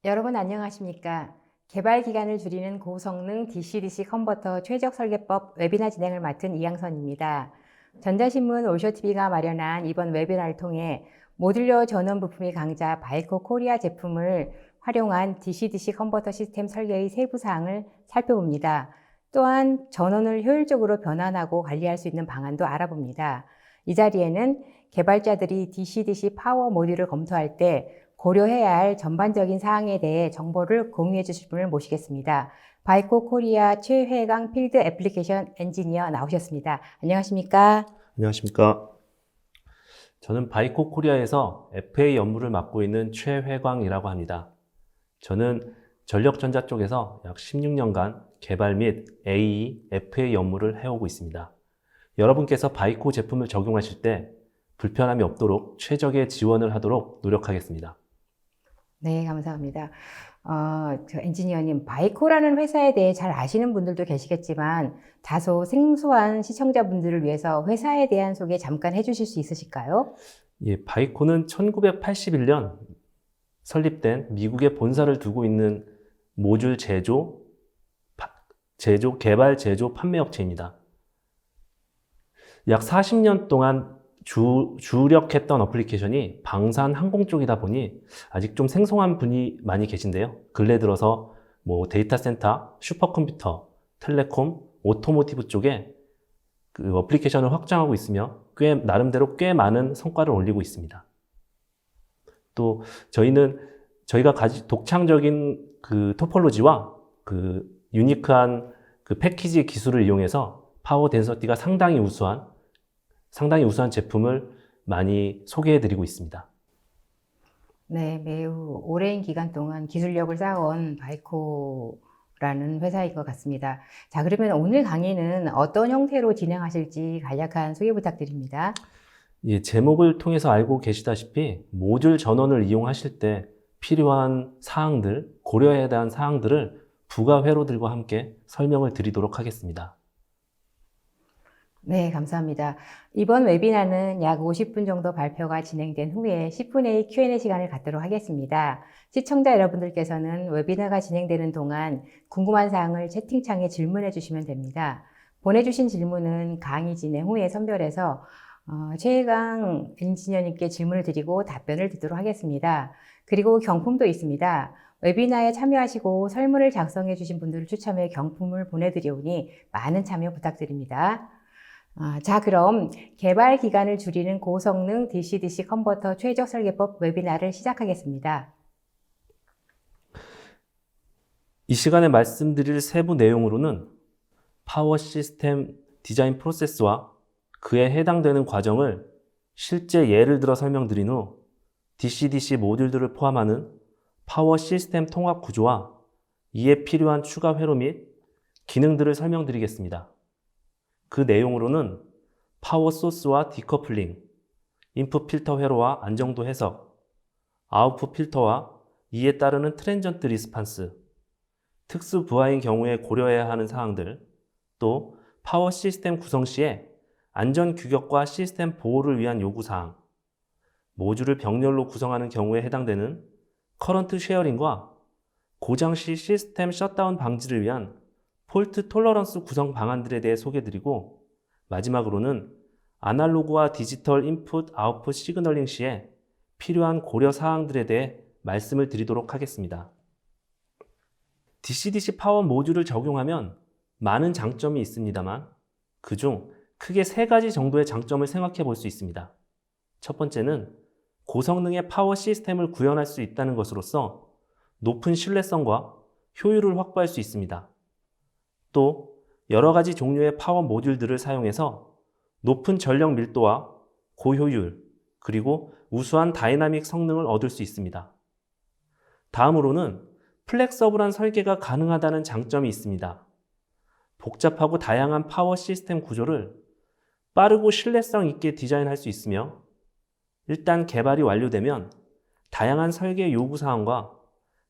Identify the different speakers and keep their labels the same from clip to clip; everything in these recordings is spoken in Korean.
Speaker 1: 여러분 안녕하십니까? 개발 기간을 줄이는 고성능 DC-DC 컨버터 최적 설계법 웨비나 진행을 맡은 이양선입니다. 전자신문 올쇼TV가 마련한 이번 웨비나를 통해 모듈러 전원 부품이 강자 바이코 코리아 제품을 활용한 DC-DC 컨버터 시스템 설계의 세부 사항을 살펴봅니다. 또한 전원을 효율적으로 변환하고 관리할 수 있는 방안도 알아봅니다. 이 자리에는 개발자들이 DC-DC 파워 모듈을 검토할 때 고려해야 할 전반적인 사항에 대해 정보를 공유해 주실 분을 모시겠습니다. 바이코 코리아 최회강 필드 애플리케이션 엔지니어 나오셨습니다. 안녕하십니까?
Speaker 2: 안녕하십니까. 저는 바이코 코리아에서 FA 업무를 맡고 있는 최회광이라고 합니다. 저는 전력전자 쪽에서 약 16년간 개발 및 AE, FA 업무를 해오고 있습니다. 여러분께서 바이코 제품을 적용하실 때 불편함이 없도록 최적의 지원을 하도록 노력하겠습니다.
Speaker 1: 네, 감사합니다. 저 엔지니어님, 바이코라는 회사에 대해 잘 아시는 분들도 계시겠지만 다소 생소한 시청자분들을 위해서 회사에 대한 소개 잠깐 해주실 수 있으실까요?
Speaker 2: 바이코는 1981년 설립된 미국에 본사를 두고 있는 모듈 개발, 제조, 판매 업체입니다. 약 40년 동안 주력했던 어플리케이션이 방산 항공 쪽이다 보니 아직 좀 생소한 분이 많이 계신데요. 근래 들어서 데이터 센터, 슈퍼컴퓨터, 텔레콤, 오토모티브 쪽에 그 어플리케이션을 확장하고 있으며 나름대로 꽤 많은 성과를 올리고 있습니다. 또 저희가 독창적인 그 토폴로지와 그 유니크한 그 패키지 기술을 이용해서 파워 덴서티가 상당히 우수한 제품을 많이 소개해드리고 있습니다.
Speaker 1: 네, 매우 오랜 기간 동안 기술력을 쌓아온 바이코라는 회사인 것 같습니다. 자, 그러면 오늘 강의는 어떤 형태로 진행하실지 간략한 소개 부탁드립니다.
Speaker 2: 제목을 통해서 알고 계시다시피 모듈 전원을 이용하실 때 필요한 사항들, 고려해야 하는 사항들을 부가 회로들과 함께 설명을 드리도록 하겠습니다.
Speaker 1: 네, 감사합니다. 이번 웨비나는 약 50분 정도 발표가 진행된 후에 10분의 Q&A 시간을 갖도록 하겠습니다. 시청자 여러분들께서는 웨비나가 진행되는 동안 궁금한 사항을 채팅창에 질문해 주시면 됩니다. 보내주신 질문은 강의 진행 후에 선별해서 최혜강 엔지니어님께 질문을 드리고 답변을 듣도록 하겠습니다. 그리고 경품도 있습니다. 웨비나에 참여하시고 설문을 작성해 주신 분들을 추첨해 경품을 보내드리오니 많은 참여 부탁드립니다. 자, 그럼 개발 기간을 줄이는 고성능 DC-DC 컨버터 최적 설계법 웨비나를 시작하겠습니다.
Speaker 2: 이 시간에 말씀드릴 세부 내용으로는 파워 시스템 디자인 프로세스와 그에 해당되는 과정을 실제 예를 들어 설명드린 후 DC-DC 모듈들을 포함하는 파워 시스템 통합 구조와 이에 필요한 추가 회로 및 기능들을 설명드리겠습니다. 그 내용으로는 파워 소스와 디커플링, 인풋 필터 회로와 안정도 해석, 아웃풋 필터와 이에 따르는 트랜전트 리스판스, 특수 부하인 경우에 고려해야 하는 사항들, 또 파워 시스템 구성 시에 안전 규격과 시스템 보호를 위한 요구사항, 모듈을 병렬로 구성하는 경우에 해당되는 커런트 쉐어링과 고장 시 시스템 셧다운 방지를 위한 폴트 톨러런스 구성 방안들에 대해 소개드리고, 마지막으로는 아날로그와 디지털 인풋, 아웃풋 시그널링 시에 필요한 고려 사항들에 대해 말씀을 드리도록 하겠습니다. DC-DC 파워 모듈을 적용하면 많은 장점이 있습니다만 그중 크게 3가지 정도의 장점을 생각해 볼 수 있습니다. 첫 번째는 고성능의 파워 시스템을 구현할 수 있다는 것으로서 높은 신뢰성과 효율을 확보할 수 있습니다. 또 여러 가지 종류의 파워 모듈들을 사용해서 높은 전력 밀도와 고효율, 그리고 우수한 다이나믹 성능을 얻을 수 있습니다. 다음으로는 플렉서블한 설계가 가능하다는 장점이 있습니다. 복잡하고 다양한 파워 시스템 구조를 빠르고 신뢰성 있게 디자인할 수 있으며, 일단 개발이 완료되면 다양한 설계 요구사항과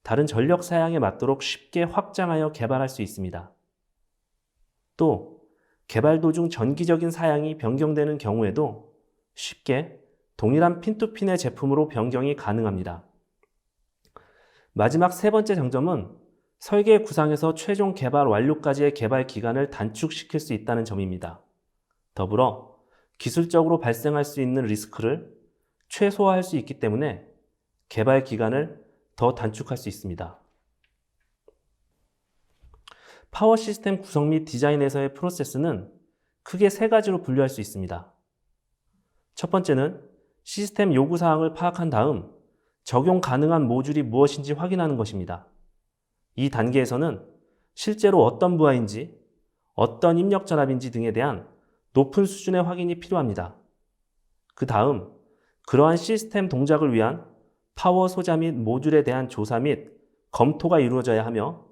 Speaker 2: 다른 전력 사양에 맞도록 쉽게 확장하여 개발할 수 있습니다. 또 개발 도중 전기적인 사양이 변경되는 경우에도 쉽게 동일한 핀투핀의 제품으로 변경이 가능합니다. 마지막 세 번째 장점은 설계 구상에서 최종 개발 완료까지의 개발 기간을 단축시킬 수 있다는 점입니다. 더불어 기술적으로 발생할 수 있는 리스크를 최소화할 수 있기 때문에 개발 기간을 더 단축할 수 있습니다. 파워 시스템 구성 및 디자인에서의 프로세스는 크게 세 가지로 분류할 수 있습니다. 첫 번째는 시스템 요구사항을 파악한 다음 적용 가능한 모듈이 무엇인지 확인하는 것입니다. 이 단계에서는 실제로 어떤 부하인지, 어떤 입력 전압인지 등에 대한 높은 수준의 확인이 필요합니다. 그 다음, 그러한 시스템 동작을 위한 파워 소자 및 모듈에 대한 조사 및 검토가 이루어져야 하며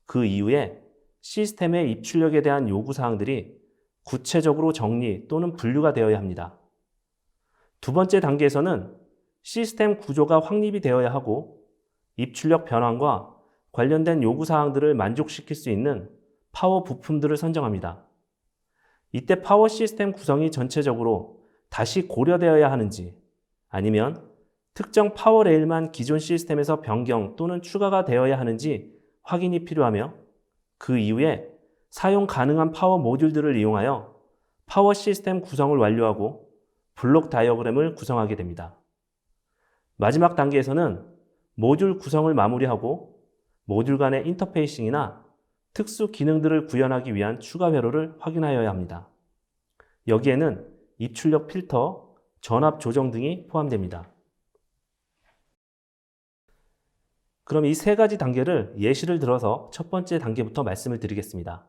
Speaker 2: 그 이후에 시스템의 입출력에 대한 요구사항들이 구체적으로 정리 또는 분류가 되어야 합니다. 두 번째 단계에서는 시스템 구조가 확립이 되어야 하고 입출력 변환과 관련된 요구사항들을 만족시킬 수 있는 파워 부품들을 선정합니다. 이때 파워 시스템 구성이 전체적으로 다시 고려되어야 하는지 아니면 특정 파워 레일만 기존 시스템에서 변경 또는 추가가 되어야 하는지 확인이 필요하며 그 이후에 사용 가능한 파워 모듈들을 이용하여 파워 시스템 구성을 완료하고 블록 다이어그램을 구성하게 됩니다. 마지막 단계에서는 모듈 구성을 마무리하고 모듈 간의 인터페이싱이나 특수 기능들을 구현하기 위한 추가 회로를 확인하여야 합니다. 여기에는 입출력 필터, 전압 조정 등이 포함됩니다. 그럼 이 세 가지 단계를 예시를 들어서 첫 번째 단계부터 말씀을 드리겠습니다.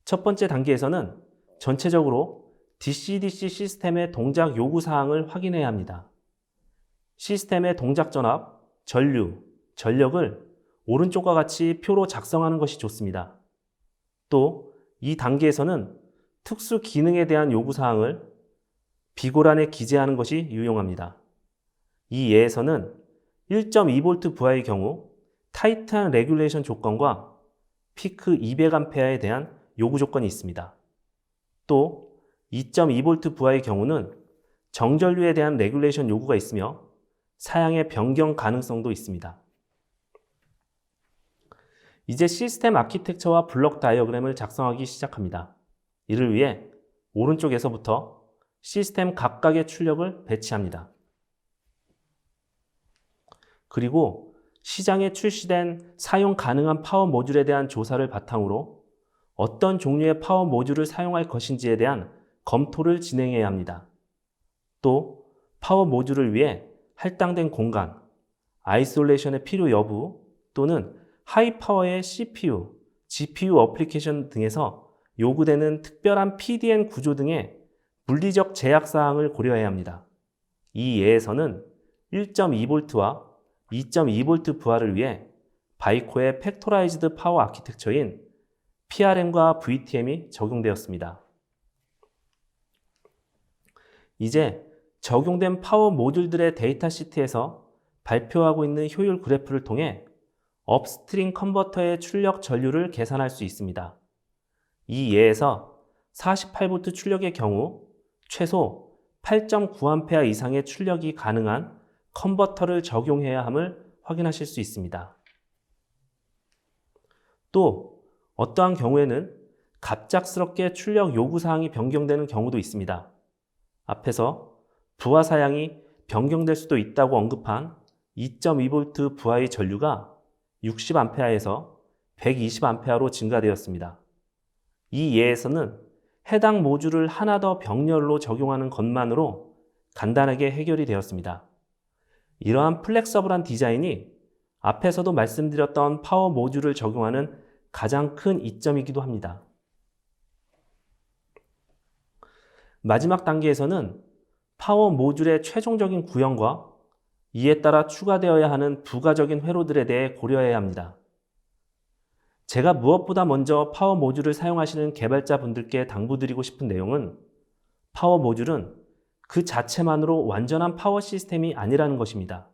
Speaker 2: 첫 번째 단계에서는 전체적으로 DC-DC 시스템의 동작 요구사항을 확인해야 합니다. 시스템의 동작 전압, 전류, 전력을 오른쪽과 같이 표로 작성하는 것이 좋습니다. 또 이 단계에서는 특수 기능에 대한 요구사항을 비고란에 기재하는 것이 유용합니다. 이 예에서는 1.2V 부하의 경우 타이트한 레귤레이션 조건과 피크 200A에 대한 요구 조건이 있습니다. 또 2.2V 부하의 경우는 정전류에 대한 레귤레이션 요구가 있으며 사양의 변경 가능성도 있습니다. 이제 시스템 아키텍처와 블록 다이어그램을 작성하기 시작합니다. 이를 위해 오른쪽에서부터 시스템 각각의 출력을 배치합니다. 그리고 시장에 출시된 사용 가능한 파워 모듈에 대한 조사를 바탕으로 어떤 종류의 파워 모듈을 사용할 것인지에 대한 검토를 진행해야 합니다. 또 파워 모듈을 위해 할당된 공간, 아이솔레이션의 필요 여부 또는 하이파워의 CPU, GPU 어플리케이션 등에서 요구되는 특별한 PDN 구조 등의 물리적 제약사항을 고려해야 합니다. 이 예에서는 1.2V와 2.2V 부하를 위해 바이코의 팩토라이즈드 파워 아키텍처인 PRM과 VTM이 적용되었습니다. 이제 적용된 파워 모듈들의 데이터 시트에서 발표하고 있는 효율 그래프를 통해 업스트림 컨버터의 출력 전류를 계산할 수 있습니다. 이 예에서 48V 출력의 경우 최소 8.9A 이상의 출력이 가능한 컨버터를 적용해야 함을 확인하실 수 있습니다. 또 어떠한 경우에는 갑작스럽게 출력 요구사항이 변경되는 경우도 있습니다. 앞에서 부하 사양이 변경될 수도 있다고 언급한 2.2V 부하의 전류가 60A에서 120A로 증가되었습니다. 이 예에서는 해당 모듈을 하나 더 병렬로 적용하는 것만으로 간단하게 해결이 되었습니다. 이러한 플렉서블한 디자인이 앞에서도 말씀드렸던 파워 모듈을 적용하는 가장 큰 이점이기도 합니다. 마지막 단계에서는 파워 모듈의 최종적인 구형과 이에 따라 추가되어야 하는 부가적인 회로들에 대해 고려해야 합니다. 제가 무엇보다 먼저 파워 모듈을 사용하시는 개발자분들께 당부드리고 싶은 내용은 파워 모듈은 그 자체만으로 완전한 파워 시스템이 아니라는 것입니다.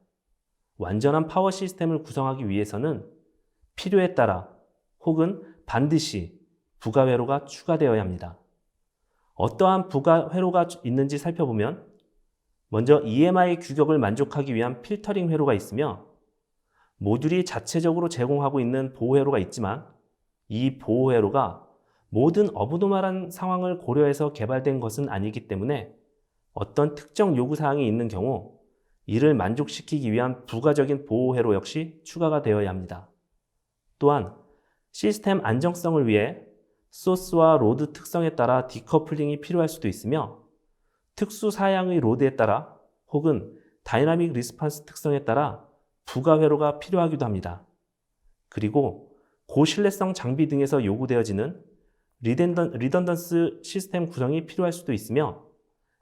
Speaker 2: 완전한 파워 시스템을 구성하기 위해서는 필요에 따라 혹은 반드시 부가 회로가 추가되어야 합니다. 어떠한 부가 회로가 있는지 살펴보면 먼저 EMI 규격을 만족하기 위한 필터링 회로가 있으며 모듈이 자체적으로 제공하고 있는 보호회로가 있지만 이 보호회로가 모든 어브노멀한 상황을 고려해서 개발된 것은 아니기 때문에 어떤 특정 요구사항이 있는 경우 이를 만족시키기 위한 부가적인 보호회로 역시 추가가 되어야 합니다. 또한 시스템 안정성을 위해 소스와 로드 특성에 따라 디커플링이 필요할 수도 있으며 특수 사양의 로드에 따라 혹은 다이나믹 리스판스 특성에 따라 부가 회로가 필요하기도 합니다. 그리고 고신뢰성 장비 등에서 요구되어지는 리던던스 시스템 구성이 필요할 수도 있으며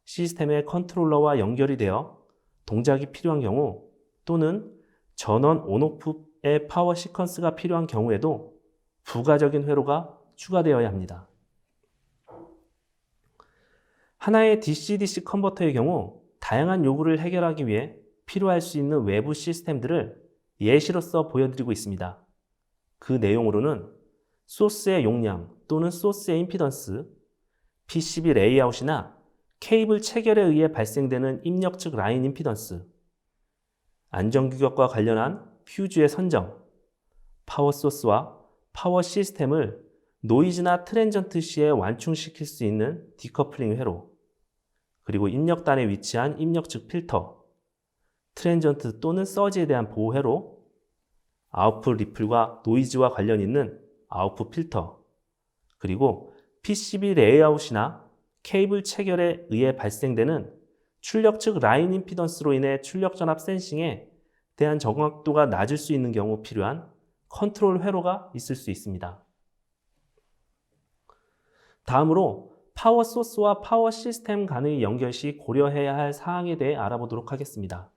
Speaker 2: 시스템의 컨트롤러와 연결이 되어 동작이 필요한 경우 또는 전원 온오프의 파워 시퀀스가 필요한 경우에도 부가적인 회로가 추가되어야 합니다. 하나의 DC-DC 컨버터의 경우 다양한 요구를 해결하기 위해 필요할 수 있는 외부 시스템들을 예시로서 보여드리고 있습니다. 그 내용으로는 소스의 용량 또는 소스의 임피던스, PCB 레이아웃이나 케이블 체결에 의해 발생되는 입력 측 라인 임피던스, 안전규격과 관련한 퓨즈의 선정, 파워 소스와 파워 시스템을 노이즈나 트랜전트 시에 완충시킬 수 있는 디커플링 회로, 그리고 입력단에 위치한 입력 측 필터, 트랜전트 또는 서지에 대한 보호 회로, 아웃풋 리플과 노이즈와 관련 있는 아웃풋 필터, 그리고 PCB 레이아웃이나 케이블 체결에 의해 발생되는 출력 측 라인 임피던스로 인해 출력 전압 센싱에 대한 정확도가 낮을 수 있는 경우 필요한 컨트롤 회로가 있을 수 있습니다. 다음으로 파워 소스와 파워 시스템 간의 연결 시 고려해야 할 사항에 대해 알아보도록 하겠습니다.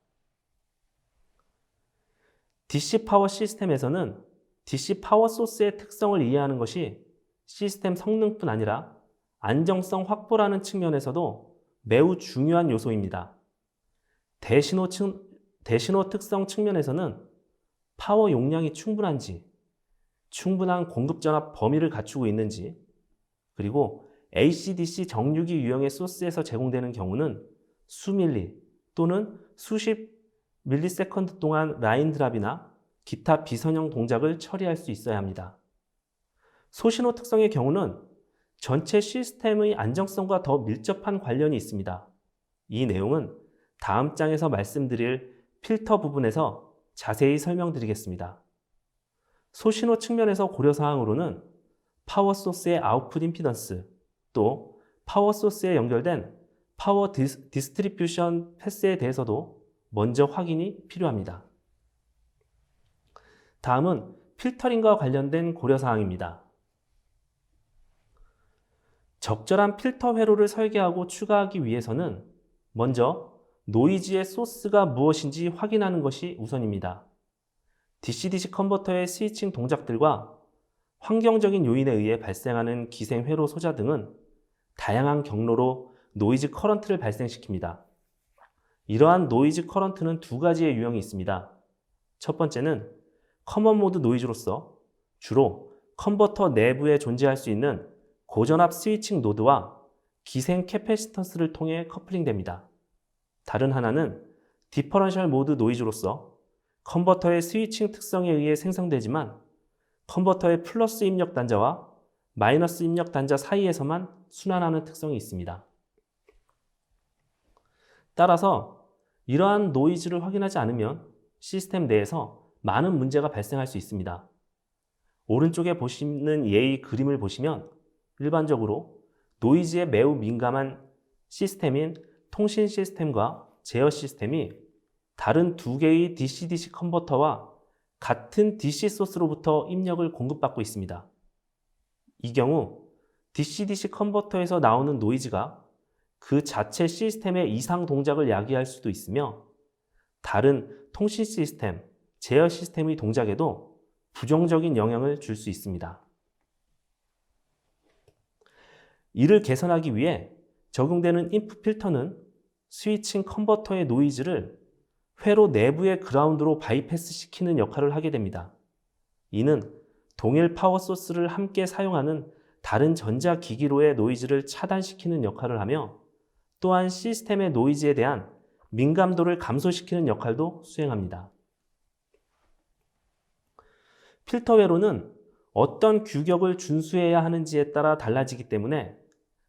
Speaker 2: DC 파워 시스템에서는 DC 파워 소스의 특성을 이해하는 것이 시스템 성능뿐 아니라 안정성 확보라는 측면에서도 매우 중요한 요소입니다. 대신호 특성 측면에서는 파워 용량이 충분한지, 충분한 공급 전압 범위를 갖추고 있는지, 그리고 AC/DC 정유기 유형의 소스에서 제공되는 경우는 수밀리 또는 수십 밀리세컨드 동안 라인 드랍이나 기타 비선형 동작을 처리할 수 있어야 합니다. 소신호 특성의 경우는 전체 시스템의 안정성과 더 밀접한 관련이 있습니다. 이 내용은 다음 장에서 말씀드릴 필터 부분에서 자세히 설명드리겠습니다. 소신호 측면에서 고려사항으로는 파워 소스의 아웃풋 임피던스, 또 파워 소스에 연결된 파워 디스트리뷰션 패스에 대해서도 먼저 확인이 필요합니다. 다음은 필터링과 관련된 고려사항입니다. 적절한 필터 회로를 설계하고 추가하기 위해서는 먼저 노이즈의 소스가 무엇인지 확인하는 것이 우선입니다. DC-DC 컨버터의 스위칭 동작들과 환경적인 요인에 의해 발생하는 기생 회로 소자 등은 다양한 경로로 노이즈 커런트를 발생시킵니다. 이러한 노이즈 커런트는 두 가지의 유형이 있습니다. 첫 번째는 커먼 모드 노이즈로서 주로 컨버터 내부에 존재할 수 있는 고전압 스위칭 노드와 기생 캐패시턴스를 통해 커플링됩니다. 다른 하나는 디퍼런셜 모드 노이즈로서 컨버터의 스위칭 특성에 의해 생성되지만 컨버터의 플러스 입력 단자와 마이너스 입력 단자 사이에서만 순환하는 특성이 있습니다. 따라서 이러한 노이즈를 확인하지 않으면 시스템 내에서 많은 문제가 발생할 수 있습니다. 오른쪽에 보시는 예의 그림을 보시면 일반적으로 노이즈에 매우 민감한 시스템인 통신 시스템과 제어 시스템이 다른 두 개의 DC-DC 컨버터와 같은 DC 소스로부터 입력을 공급받고 있습니다. 이 경우 DC-DC 컨버터에서 나오는 노이즈가 그 자체 시스템의 이상 동작을 야기할 수도 있으며 다른 통신 시스템, 제어 시스템의 동작에도 부정적인 영향을 줄 수 있습니다. 이를 개선하기 위해 적용되는 인풋 필터는 스위칭 컨버터의 노이즈를 회로 내부의 그라운드로 바이패스 시키는 역할을 하게 됩니다. 이는 동일 파워 소스를 함께 사용하는 다른 전자기기로의 노이즈를 차단시키는 역할을 하며 또한 시스템의 노이즈에 대한 민감도를 감소시키는 역할도 수행합니다. 필터 회로는 어떤 규격을 준수해야 하는지에 따라 달라지기 때문에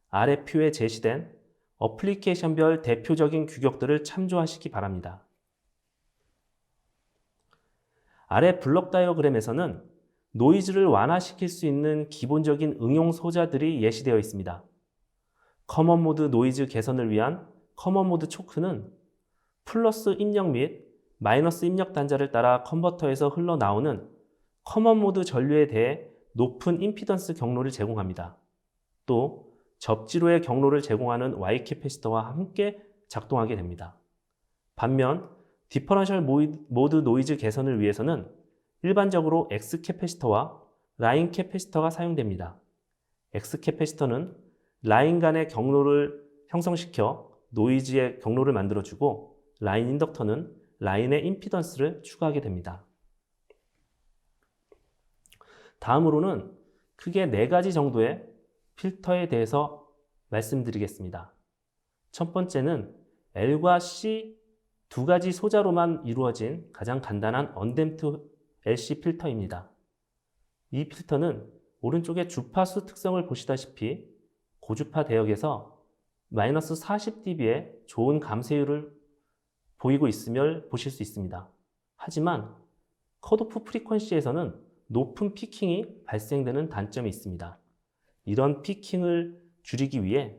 Speaker 2: 아래 표에 제시된 어플리케이션별 대표적인 규격들을 참조하시기 바랍니다. 아래 블록 다이어그램에서는 노이즈를 완화시킬 수 있는 기본적인 응용 소자들이 예시되어 있습니다. 커먼 모드 노이즈 개선을 위한 커먼 모드 초크는 플러스 입력 및 마이너스 입력 단자를 따라 컨버터에서 흘러나오는 커먼 모드 전류에 대해 높은 임피던스 경로를 제공합니다. 또 접지로의 경로를 제공하는 Y 캐패시터와 함께 작동하게 됩니다. 반면 디퍼런셜 모드 노이즈 개선을 위해서는 일반적으로 X 캐패시터와 라인 캐패시터가 사용됩니다. X 캐패시터는 라인 간의 경로를 형성시켜 노이즈의 경로를 만들어주고 라인 인덕터는 라인의 임피던스를 추가하게 됩니다. 다음으로는 크게 4가지 정도의 필터에 대해서 말씀드리겠습니다. 첫 번째는 L과 C 2가지 소자로만 이루어진 가장 간단한 언댐프드 LC 필터입니다. 이 필터는 오른쪽에 주파수 특성을 보시다시피 고주파 대역에서 마이너스 40dB의 좋은 감쇄율을 보이고 있음을 보실 수 있습니다. 하지만 컷오프 프리퀀시에서는 높은 피킹이 발생되는 단점이 있습니다. 이런 피킹을 줄이기 위해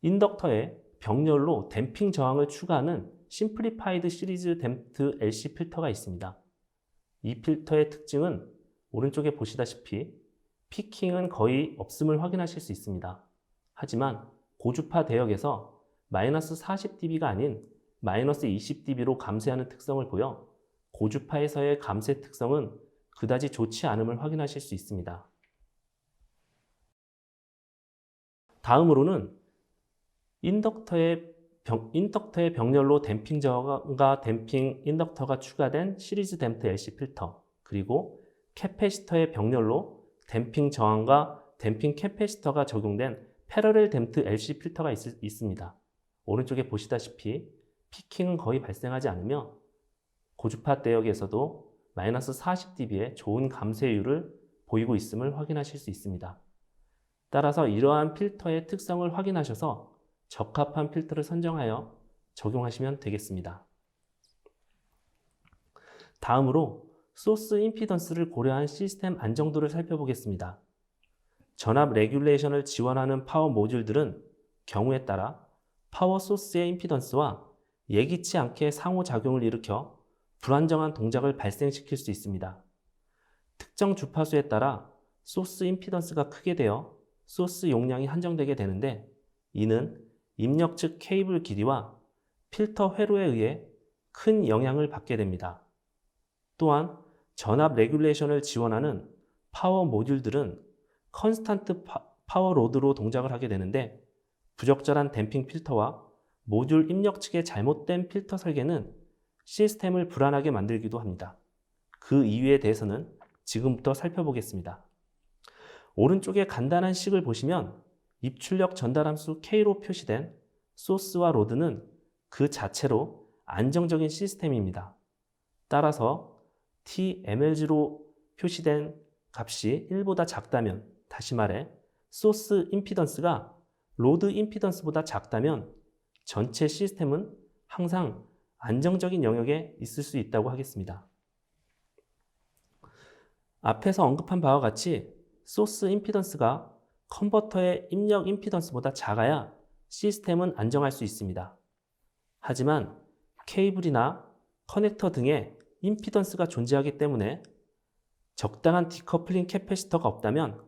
Speaker 2: 인덕터에 병렬로 댐핑 저항을 추가하는 심플리파이드 시리즈 댐프드 LC 필터가 있습니다. 이 필터의 특징은 오른쪽에 보시다시피 피킹은 거의 없음을 확인하실 수 있습니다. 하지만 고주파 대역에서 마이너스 40dB가 아닌 마이너스 20dB로 감쇄하는 특성을 보여 고주파에서의 감쇄 특성은 그다지 좋지 않음을 확인하실 수 있습니다. 다음으로는 인덕터의 병렬로 댐핑 저항과 댐핑 인덕터가 추가된 시리즈 댐프드 LC 필터, 그리고 캐패시터의 병렬로 댐핑 저항과 댐핑 캐패시터가 적용된 패러렐 댐프드 LC 필터가 있습니다. 오른쪽에 보시다시피 피킹은 거의 발생하지 않으며 고주파 대역에서도 마이너스 40dB의 좋은 감쇄율을 보이고 있음을 확인하실 수 있습니다. 따라서 이러한 필터의 특성을 확인하셔서 적합한 필터를 선정하여 적용하시면 되겠습니다. 다음으로 소스 임피던스를 고려한 시스템 안정도를 살펴보겠습니다. 전압 레귤레이션을 지원하는 파워 모듈들은 경우에 따라 파워 소스의 임피던스와 예기치 않게 상호작용을 일으켜 불안정한 동작을 발생시킬 수 있습니다. 특정 주파수에 따라 소스 임피던스가 크게 되어 소스 용량이 한정되게 되는데, 이는 입력 측 케이블 길이와 필터 회로에 의해 큰 영향을 받게 됩니다. 또한 전압 레귤레이션을 지원하는 파워 모듈들은 컨스탄트 파워 로드로 동작을 하게 되는데, 부적절한 댐핑 필터와 모듈 입력 측의 잘못된 필터 설계는 시스템을 불안하게 만들기도 합니다. 그 이유에 대해서는 지금부터 살펴보겠습니다. 오른쪽에 간단한 식을 보시면 입출력 전달함수 K로 표시된 소스와 로드는 그 자체로 안정적인 시스템입니다. 따라서 TMLG로 표시된 값이 1보다 작다면, 다시 말해 소스 임피던스가 로드 임피던스보다 작다면 전체 시스템은 항상 안정적인 영역에 있을 수 있다고 하겠습니다. 앞에서 언급한 바와 같이 소스 임피던스가 컨버터의 입력 임피던스보다 작아야 시스템은 안정할 수 있습니다. 하지만 케이블이나 커넥터 등의 임피던스가 존재하기 때문에 적당한 디커플링 캐패시터가 없다면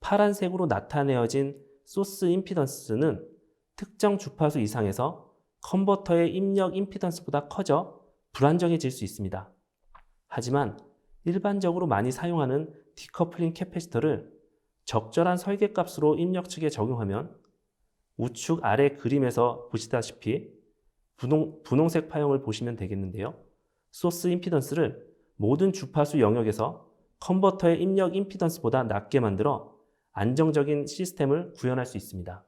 Speaker 2: 파란색으로 나타내어진 소스 임피던스는 특정 주파수 이상에서 컨버터의 입력 임피던스보다 커져 불안정해질 수 있습니다. 하지만 일반적으로 많이 사용하는 디커플링 캐패시터를 적절한 설계값으로 입력 측에 적용하면 우측 아래 그림에서 보시다시피 분홍색 파형을 보시면 되겠는데요. 소스 임피던스를 모든 주파수 영역에서 컨버터의 입력 임피던스보다 낮게 만들어 안정적인 시스템을 구현할 수 있습니다.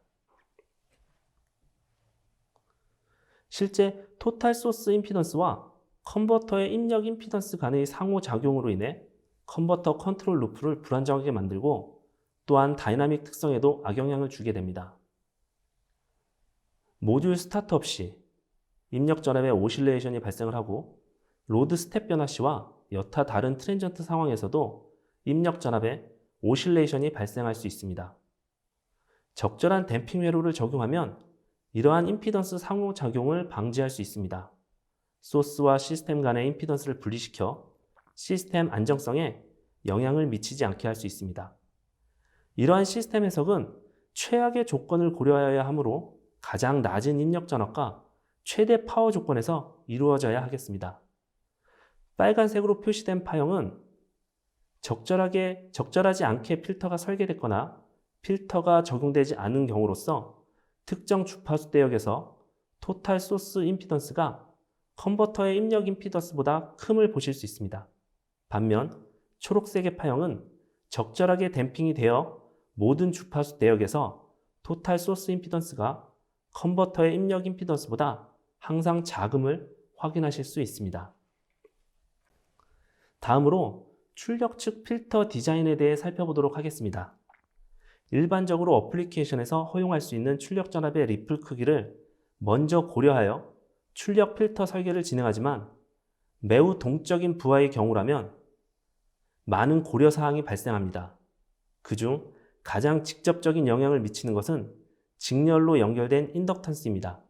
Speaker 2: 실제 토탈 소스 임피던스와 컨버터의 입력 임피던스 간의 상호작용으로 인해 컨버터 컨트롤 루프를 불안정하게 만들고 또한 다이나믹 특성에도 악영향을 주게 됩니다. 모듈 스타트업 시 입력 전압에 오실레이션이 발생을 하고 로드 스텝 변화 시와 여타 다른 트랜전트 상황에서도 입력 전압에 오실레이션이 발생할 수 있습니다. 적절한 댐핑 회로를 적용하면 이러한 임피던스 상호작용을 방지할 수 있습니다. 소스와 시스템 간의 임피던스를 분리시켜 시스템 안정성에 영향을 미치지 않게 할 수 있습니다. 이러한 시스템 해석은 최악의 조건을 고려하여야 하므로 가장 낮은 입력 전압과 최대 파워 조건에서 이루어져야 하겠습니다. 빨간색으로 표시된 파형은 적절하지 않게 필터가 설계됐거나 필터가 적용되지 않은 경우로서 특정 주파수 대역에서 토탈 소스 임피던스가 컨버터의 입력 임피던스보다 큼을 보실 수 있습니다. 반면 초록색의 파형은 적절하게 댐핑이 되어 모든 주파수 대역에서 토탈 소스 임피던스가 컨버터의 입력 임피던스보다 항상 작음을 확인하실 수 있습니다. 다음으로 출력 측 필터 디자인에 대해 살펴보도록 하겠습니다. 일반적으로 어플리케이션에서 허용할 수 있는 출력 전압의 리플 크기를 먼저 고려하여 출력 필터 설계를 진행하지만 매우 동적인 부하의 경우라면 많은 고려사항이 발생합니다. 그중 가장 직접적인 영향을 미치는 것은 직렬로 연결된 인덕턴스입니다.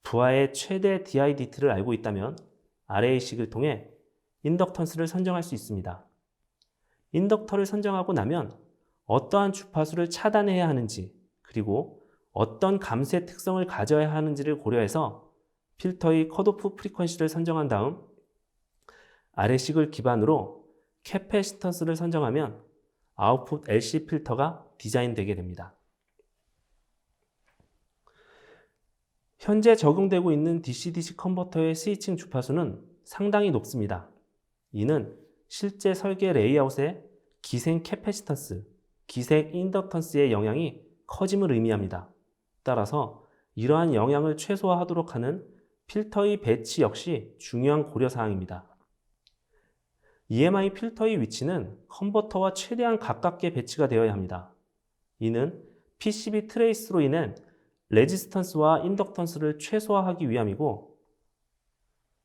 Speaker 2: 부하의 최대 DIDT를 알고 있다면 RA식을 통해 인덕턴스를 선정할 수 있습니다. 인덕터를 선정하고 나면 어떠한 주파수를 차단해야 하는지 그리고 어떤 감쇄 특성을 가져야 하는지를 고려해서 필터의 컷오프 프리퀀시를 선정한 다음 RA식을 기반으로 캐패시턴스를 선정하면 아웃풋 LC 필터가 디자인되게 됩니다. 현재 적용되고 있는 DC-DC 컨버터의 스위칭 주파수는 상당히 높습니다. 이는 실제 설계 레이아웃의 기생 캐패시턴스, 기생 인덕턴스의 영향이 커짐을 의미합니다. 따라서 이러한 영향을 최소화하도록 하는 필터의 배치 역시 중요한 고려사항입니다. EMI 필터의 위치는 컨버터와 최대한 가깝게 배치가 되어야 합니다. 이는 PCB 트레이스로 인한 레지스턴스와 인덕턴스를 최소화하기 위함이고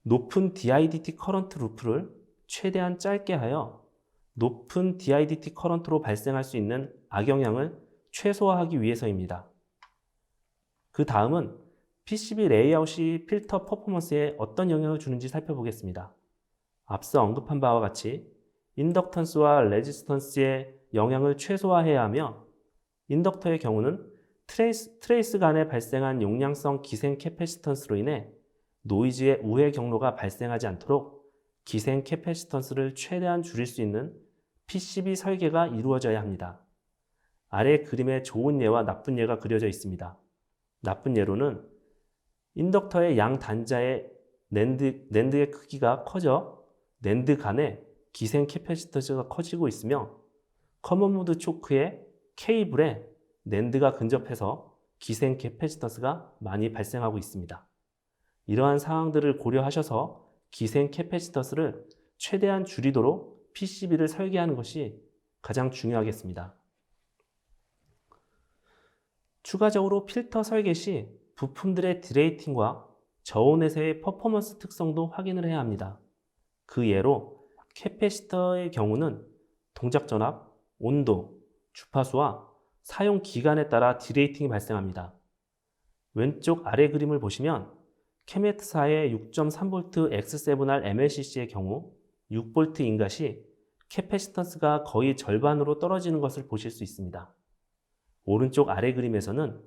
Speaker 2: 높은 DIDT 커런트 루프를 최대한 짧게 하여 높은 DIDT 커런트로 발생할 수 있는 악영향을 최소화하기 위해서입니다. 그 다음은 PCB 레이아웃이 필터 퍼포먼스에 어떤 영향을 주는지 살펴보겠습니다. 앞서 언급한 바와 같이 인덕턴스와 레지스턴스의 영향을 최소화해야 하며 인덕터의 경우는 트레이스 간에 발생한 용량성 기생 캐패시턴스로 인해 노이즈의 우회 경로가 발생하지 않도록 기생 캐패시턴스를 최대한 줄일 수 있는 PCB 설계가 이루어져야 합니다. 아래 그림에 좋은 예와 나쁜 예가 그려져 있습니다. 나쁜 예로는 인덕터의 양 단자의 낸드의 크기가 커져 낸드 간에 기생 캐패시턴스가 커지고 있으며 커먼 모드 초크의 케이블에 낸드가 근접해서 기생 캐패시턴스가 많이 발생하고 있습니다. 이러한 상황들을 고려하셔서 기생 캐패시턴스를 최대한 줄이도록 PCB를 설계하는 것이 가장 중요하겠습니다. 추가적으로 필터 설계 시 부품들의 디레이팅과 저온에서의 퍼포먼스 특성도 확인을 해야 합니다. 그 예로 캐패시터의 경우는 동작 전압, 온도, 주파수와 사용 기간에 따라 디레이팅이 발생합니다. 왼쪽 아래 그림을 보시면 캐메트사의 6.3V X7R MLCC의 경우 6V 인가 시 캐패시턴스가 거의 절반으로 떨어지는 것을 보실 수 있습니다. 오른쪽 아래 그림에서는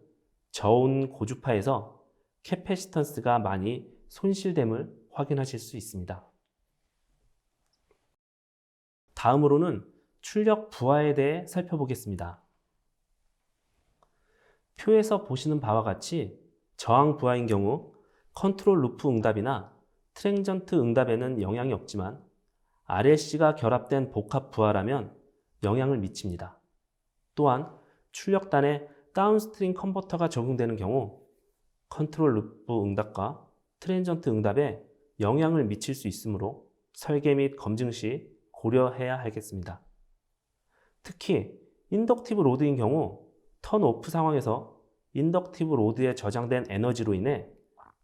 Speaker 2: 저온 고주파에서 캐패시턴스가 많이 손실됨을 확인하실 수 있습니다. 다음으로는 출력 부하에 대해 살펴보겠습니다. 표에서 보시는 바와 같이 저항 부하인 경우 컨트롤 루프 응답이나 트랜전트 응답에는 영향이 없지만 RLC가 결합된 복합 부하라면 영향을 미칩니다. 또한 출력단에 다운스트림 컨버터가 적용되는 경우 컨트롤 루프 응답과 트랜전트 응답에 영향을 미칠 수 있으므로 설계 및 검증 시 고려해야 하겠습니다. 특히 인덕티브 로드인 경우 턴오프 상황에서 인덕티브 로드에 저장된 에너지로 인해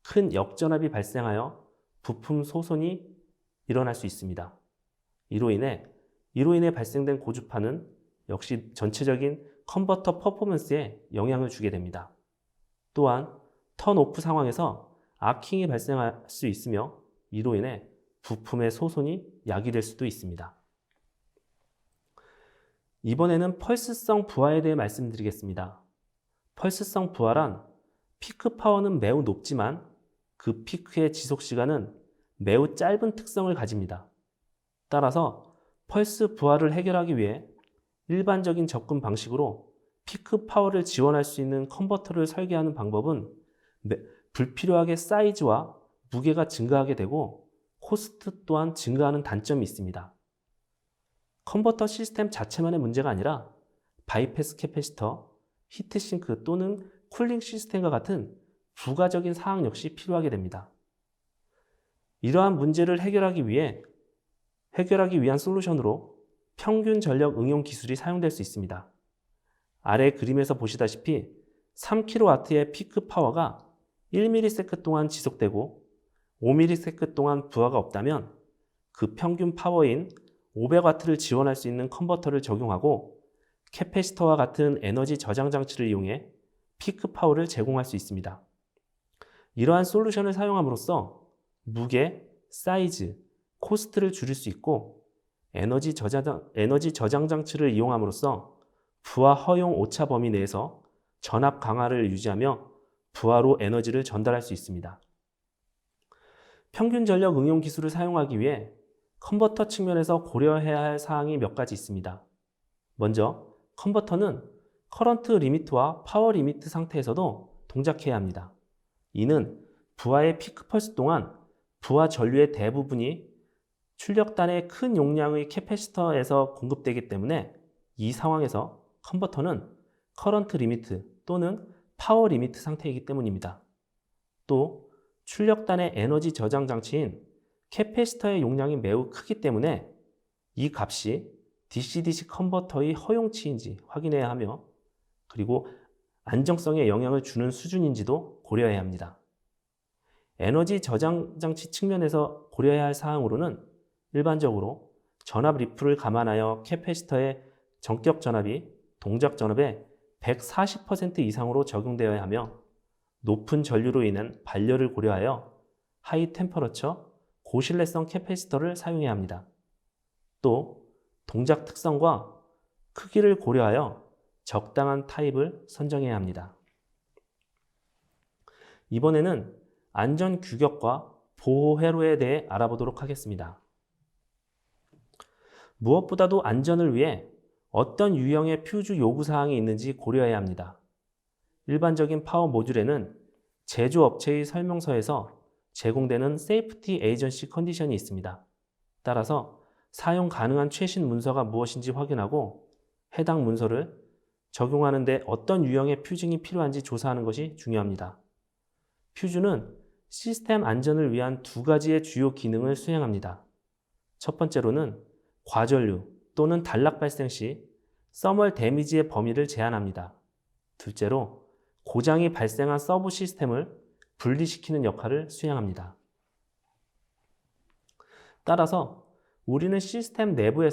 Speaker 2: 큰 역전압이 발생하여 부품 소손이 일어날 수 있습니다. 이로 인해 발생된 고주파는 역시 전체적인 컨버터 퍼포먼스에 영향을 주게 됩니다. 또한 턴오프 상황에서 아킹이 발생할 수 있으며 이로 인해 부품의 소손이 야기될 수도 있습니다. 이번에는 펄스성 부하에 대해 말씀드리겠습니다. 펄스성 부하란 피크 파워는 매우 높지만 그 피크의 지속 시간은 매우 짧은 특성을 가집니다. 따라서 펄스 부하를 해결하기 위해 일반적인 접근 방식으로 피크 파워를 지원할 수 있는 컨버터를 설계하는 방법은 불필요하게 사이즈와 무게가 증가하게 되고 코스트 또한 증가하는 단점이 있습니다. 컨버터 시스템 자체만의 문제가 아니라 바이패스 캐패시터, 히트싱크 또는 쿨링 시스템과 같은 부가적인 사항 역시 필요하게 됩니다. 이러한 문제를 해결하기 위한 솔루션으로 평균 전력 응용 기술이 사용될 수 있습니다. 아래 그림에서 보시다시피 3kW의 피크 파워가 1ms 동안 지속되고 5ms 동안 부하가 없다면 그 평균 파워인 500W를 지원할 수 있는 컨버터를 적용하고 캐패시터와 같은 에너지 저장 장치를 이용해 피크 파워를 제공할 수 있습니다. 이러한 솔루션을 사용함으로써 무게, 사이즈, 코스트를 줄일 수 있고 에너지 저장 장치를 이용함으로써 부하 허용 오차 범위 내에서 전압 강화를 유지하며 부하로 에너지를 전달할 수 있습니다. 평균 전력 응용 기술을 사용하기 위해 컨버터 측면에서 고려해야 할 사항이 몇 가지 있습니다. 먼저 컨버터는 커런트 리미트와 파워 리미트 상태에서도 동작해야 합니다. 이는 부하의 피크 펄스 동안 부하 전류의 대부분이 출력단의 큰 용량의 캐패시터에서 공급되기 때문에 이 상황에서 컨버터는 커런트 리미트 또는 파워 리미트 상태이기 때문입니다. 또 출력단의 에너지 저장 장치인 캐패시터의 용량이 매우 크기 때문에 이 값이 DC-DC 컨버터의 허용치인지 확인해야 하며 그리고 안정성에 영향을 주는 수준인지도 고려해야 합니다. 에너지 저장 장치 측면에서 고려해야 할 사항으로는 일반적으로 전압 리플을 감안하여 캐패시터의 전격 전압이 동작 전압의 140% 이상으로 적용되어야 하며 높은 전류로 인한 발열을 고려하여 하이 템퍼러처 고신뢰성 캐패시터를 사용해야 합니다. 또 동작 특성과 크기를 고려하여 적당한 타입을 선정해야 합니다. 이번에는 안전 규격과 보호 회로에 대해 알아보도록 하겠습니다. 무엇보다도 안전을 위해 어떤 유형의 퓨즈 요구사항이 있는지 고려해야 합니다. 일반적인 파워 모듈에는 제조업체의 설명서에서 제공되는 세이프티 에이전시 컨디션이 있습니다. 따라서 사용 가능한 최신 문서가 무엇인지 확인하고 해당 문서를 적용하는 데 어떤 유형의 퓨징이 필요한지 조사하는 것이 중요합니다. 퓨즈는 시스템 안전을 위한 두 가지의 주요 기능을 수행합니다. 첫 번째로는 과전류 또는 단락 발생 시 서멀 데미지의 범위를 제한합니다. 둘째로 고장이 발생한 서브 시스템을 분리시키는 역할을 수행합니다. 따라서 우리는 시스템 내부의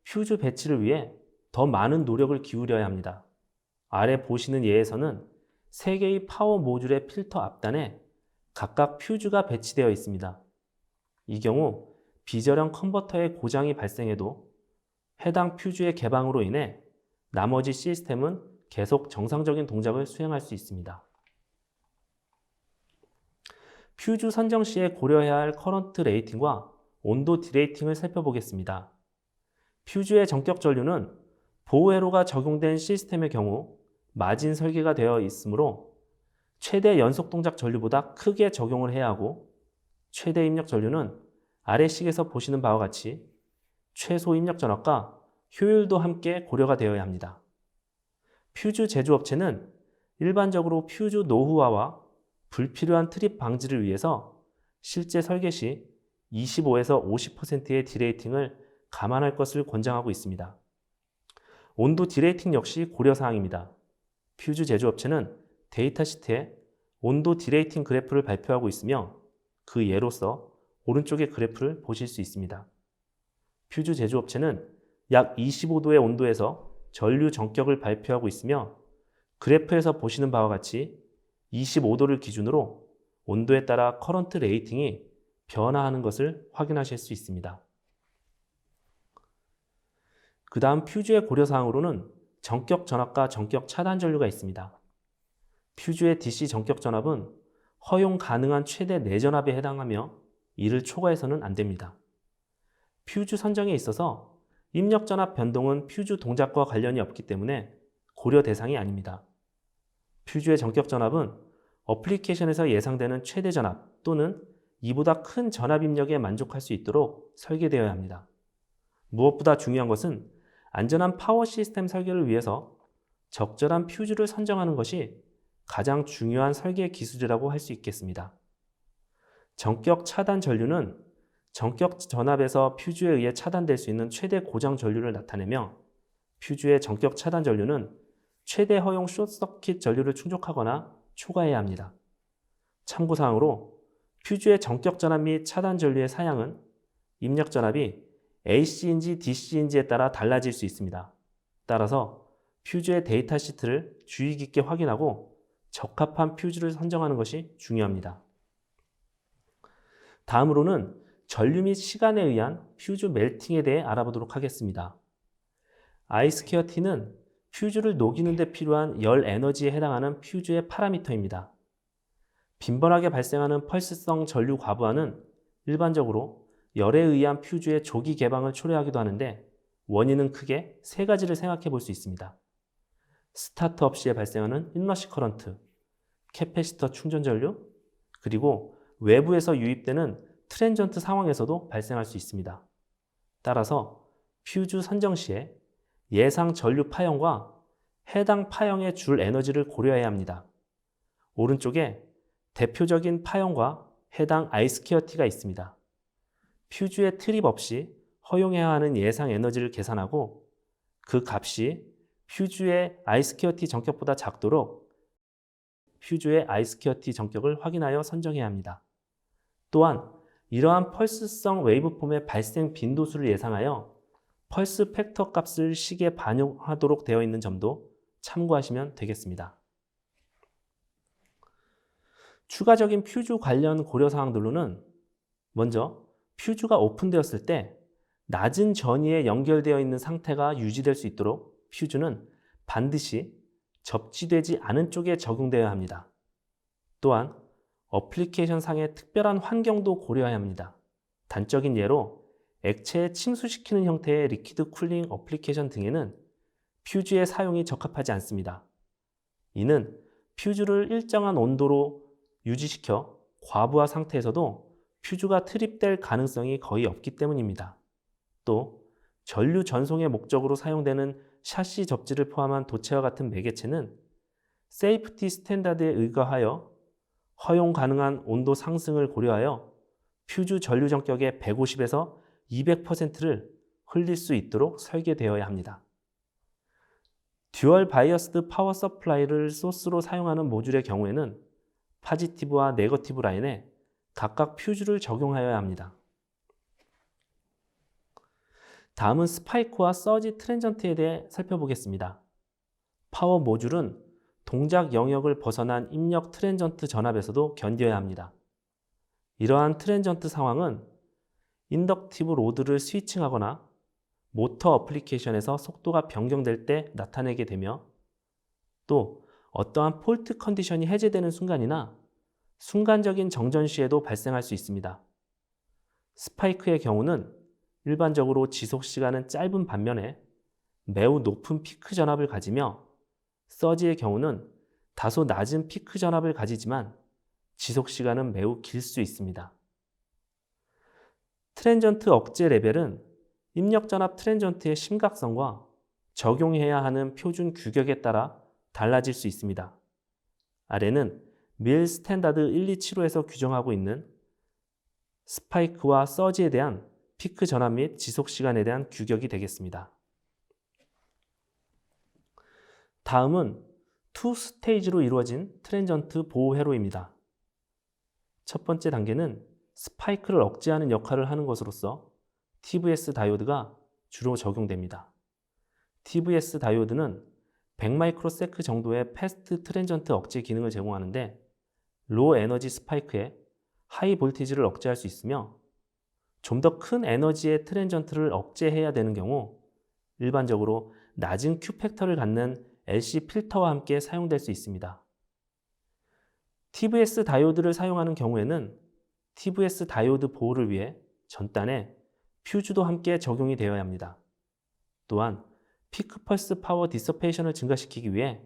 Speaker 2: 퓨즈 배치를 위해 더 많은 노력을 기울여야 합니다. 아래 보시는 예에서는 3개의 파워 모듈의 필터 앞단에 각각 퓨즈가 배치되어 있습니다. 이 경우 비저령 컨버터의 고장이 발생해도 해당 퓨즈의 개방으로 인해 나머지 시스템은 계속 정상적인 동작을 수행할 수 있습니다. 퓨즈 선정 시에 고려해야 할 커런트 레이팅과 온도 디레이팅을 살펴보겠습니다. 퓨즈의 전격 전류는 보호 회로가 적용된 시스템의 경우 마진 설계가 되어 있으므로 최대 연속 동작 전류보다 크게 적용을 해야 하고 최대 입력 전류는 아래식에서 보시는 바와 같이 최소 입력 전압과 효율도 함께 고려가 되어야 합니다. 퓨즈 제조업체는 일반적으로 퓨즈 노후화와 불필요한 트립 방지를 위해서 실제 설계 시 25에서 50%의 디레이팅을 감안할 것을 권장하고 있습니다. 온도 디레이팅 역시 고려사항입니다. 퓨즈 제조업체는 데이터시트에 온도 디레이팅 그래프를 발표하고 있으며 그 예로서 오른쪽의 그래프를 보실 수 있습니다. 퓨즈 제조업체는 약 25도의 온도에서 전류 전격을 발표하고 있으며 그래프에서 보시는 바와 같이 25도를 기준으로 온도에 따라 커런트 레이팅이 변화하는 것을 확인하실 수 있습니다. 그 다음 퓨즈의 고려사항으로는 전격 전압과 전격 차단 전류가 있습니다. 퓨즈의 DC 전격 전압은 허용 가능한 최대 내전압에 해당하며 이를 초과해서는 안 됩니다. 퓨즈 선정에 있어서 입력 전압 변동은 퓨즈 동작과 관련이 없기 때문에 고려 대상이 아닙니다. 퓨즈의 전격 전압은 어플리케이션에서 예상되는 최대 전압 또는 이보다 큰 전압 입력에 만족할 수 있도록 설계되어야 합니다. 무엇보다 중요한 것은 안전한 파워 시스템 설계를 위해서 적절한 퓨즈를 선정하는 것이 가장 중요한 설계 기술이라고 할 수 있겠습니다. 전격 차단 전류는 전격 전압에서 퓨즈에 의해 차단될 수 있는 최대 고장 전류를 나타내며 퓨즈의 전격 차단 전류는 최대 허용 숏서킷 전류를 충족하거나 초과해야 합니다. 참고사항으로 퓨즈의 전격 전압 및 차단 전류의 사양은 입력 전압이 AC인지 DC인지에 따라 달라질 수 있습니다. 따라서 퓨즈의 데이터 시트를 주의 깊게 확인하고 적합한 퓨즈를 선정하는 것이 중요합니다. 다음으로는 전류 및 시간에 의한 퓨즈 멜팅에 대해 알아보도록 하겠습니다. I스퀘어T는 퓨즈를 녹이는 데 필요한 열 에너지에 해당하는 퓨즈의 파라미터입니다. 빈번하게 발생하는 펄스성 전류 과부하는 일반적으로 열에 의한 퓨즈의 조기 개방을 초래하기도 하는데 원인은 크게 세 가지를 생각해 볼 수 있습니다. 스타트업 시에 발생하는 인러시 커런트, 캐패시터 충전 전류, 그리고 외부에서 유입되는 트랜전트 상황에서도 발생할 수 있습니다. 따라서 퓨즈 선정 시에 예상 전류 파형과 해당 파형에 줄 에너지를 고려해야 합니다. 오른쪽에 대표적인 파형과 해당 I스퀘어T가 있습니다. 퓨즈의 트립 없이 허용해야 하는 예상 에너지를 계산하고 그 값이 퓨즈의 I스퀘어T 전격보다 작도록 퓨즈의 I스퀘어T 전격을 확인하여 선정해야 합니다. 또한 이러한 펄스성 웨이브폼의 발생 빈도수를 예상하여 펄스 팩터 값을 식에 반영하도록 되어 있는 점도 참고하시면 되겠습니다. 추가적인 퓨즈 관련 고려사항들로는 먼저 퓨즈가 오픈되었을 때 낮은 전위에 연결되어 있는 상태가 유지될 수 있도록 퓨즈는 반드시 접지되지 않은 쪽에 적용되어야 합니다. 또한 어플리케이션 상의 특별한 환경도 고려해야 합니다. 단적인 예로 액체에 침수시키는 형태의 리퀴드 쿨링 어플리케이션 등에는 퓨즈의 사용이 적합하지 않습니다. 이는 퓨즈를 일정한 온도로 유지시켜 과부하 상태에서도 퓨즈가 트립될 가능성이 거의 없기 때문입니다. 또 전류 전송의 목적으로 사용되는 샤시 접지를 포함한 도체와 같은 매개체는 세이프티 스탠다드에 의거하여 허용 가능한 온도 상승을 고려하여 퓨즈 전류 전격의 150에서 200%를 흘릴 수 있도록 설계되어야 합니다. 듀얼 바이어스드 파워 서플라이를 소스로 사용하는 모듈의 경우에는 파지티브와 네거티브 라인에 각각 퓨즈를 적용하여야 합니다. 다음은 스파이크와 서지 트랜전트에 대해 살펴보겠습니다. 파워 모듈은 동작 영역을 벗어난 입력 트랜전트 전압에서도 견뎌야 합니다. 이러한 트랜전트 상황은 인덕티브 로드를 스위칭하거나 모터 어플리케이션에서 속도가 변경될 때 나타내게 되며 또 어떠한 폴트 컨디션이 해제되는 순간이나 순간적인 정전 시에도 발생할 수 있습니다. 스파이크의 경우는 일반적으로 지속 시간은 짧은 반면에 매우 높은 피크 전압을 가지며 서지의 경우는 다소 낮은 피크 전압을 가지지만 지속 시간은 매우 길 수 있습니다. 트랜전트 억제 레벨은 입력 전압 트랜전트의 심각성과 적용해야 하는 표준 규격에 따라 달라질 수 있습니다. 아래는 밀 스탠다드 127호에서 규정하고 있는 스파이크와 서지에 대한 피크 전압 및 지속 시간에 대한 규격이 되겠습니다. 다음은 투 스테이지로 이루어진 트랜전트 보호 회로입니다. 첫 번째 단계는 스파이크를 억제하는 역할을 하는 것으로서 TVS 다이오드가 주로 적용됩니다. TVS 다이오드는 100마이크로세크 정도의 패스트 트랜전트 억제 기능을 제공하는데 로 에너지 스파이크에 하이 볼티지를 억제할 수 있으며 좀 더 큰 에너지의 트랜전트를 억제해야 되는 경우 일반적으로 낮은 Q 팩터를 갖는 LC 필터와 함께 사용될 수 있습니다. TVS 다이오드를 사용하는 경우에는 TVS 다이오드 보호를 위해 전단에 퓨즈도 함께 적용이 되어야 합니다. 또한 피크 펄스 파워 디서페이션을 증가시키기 위해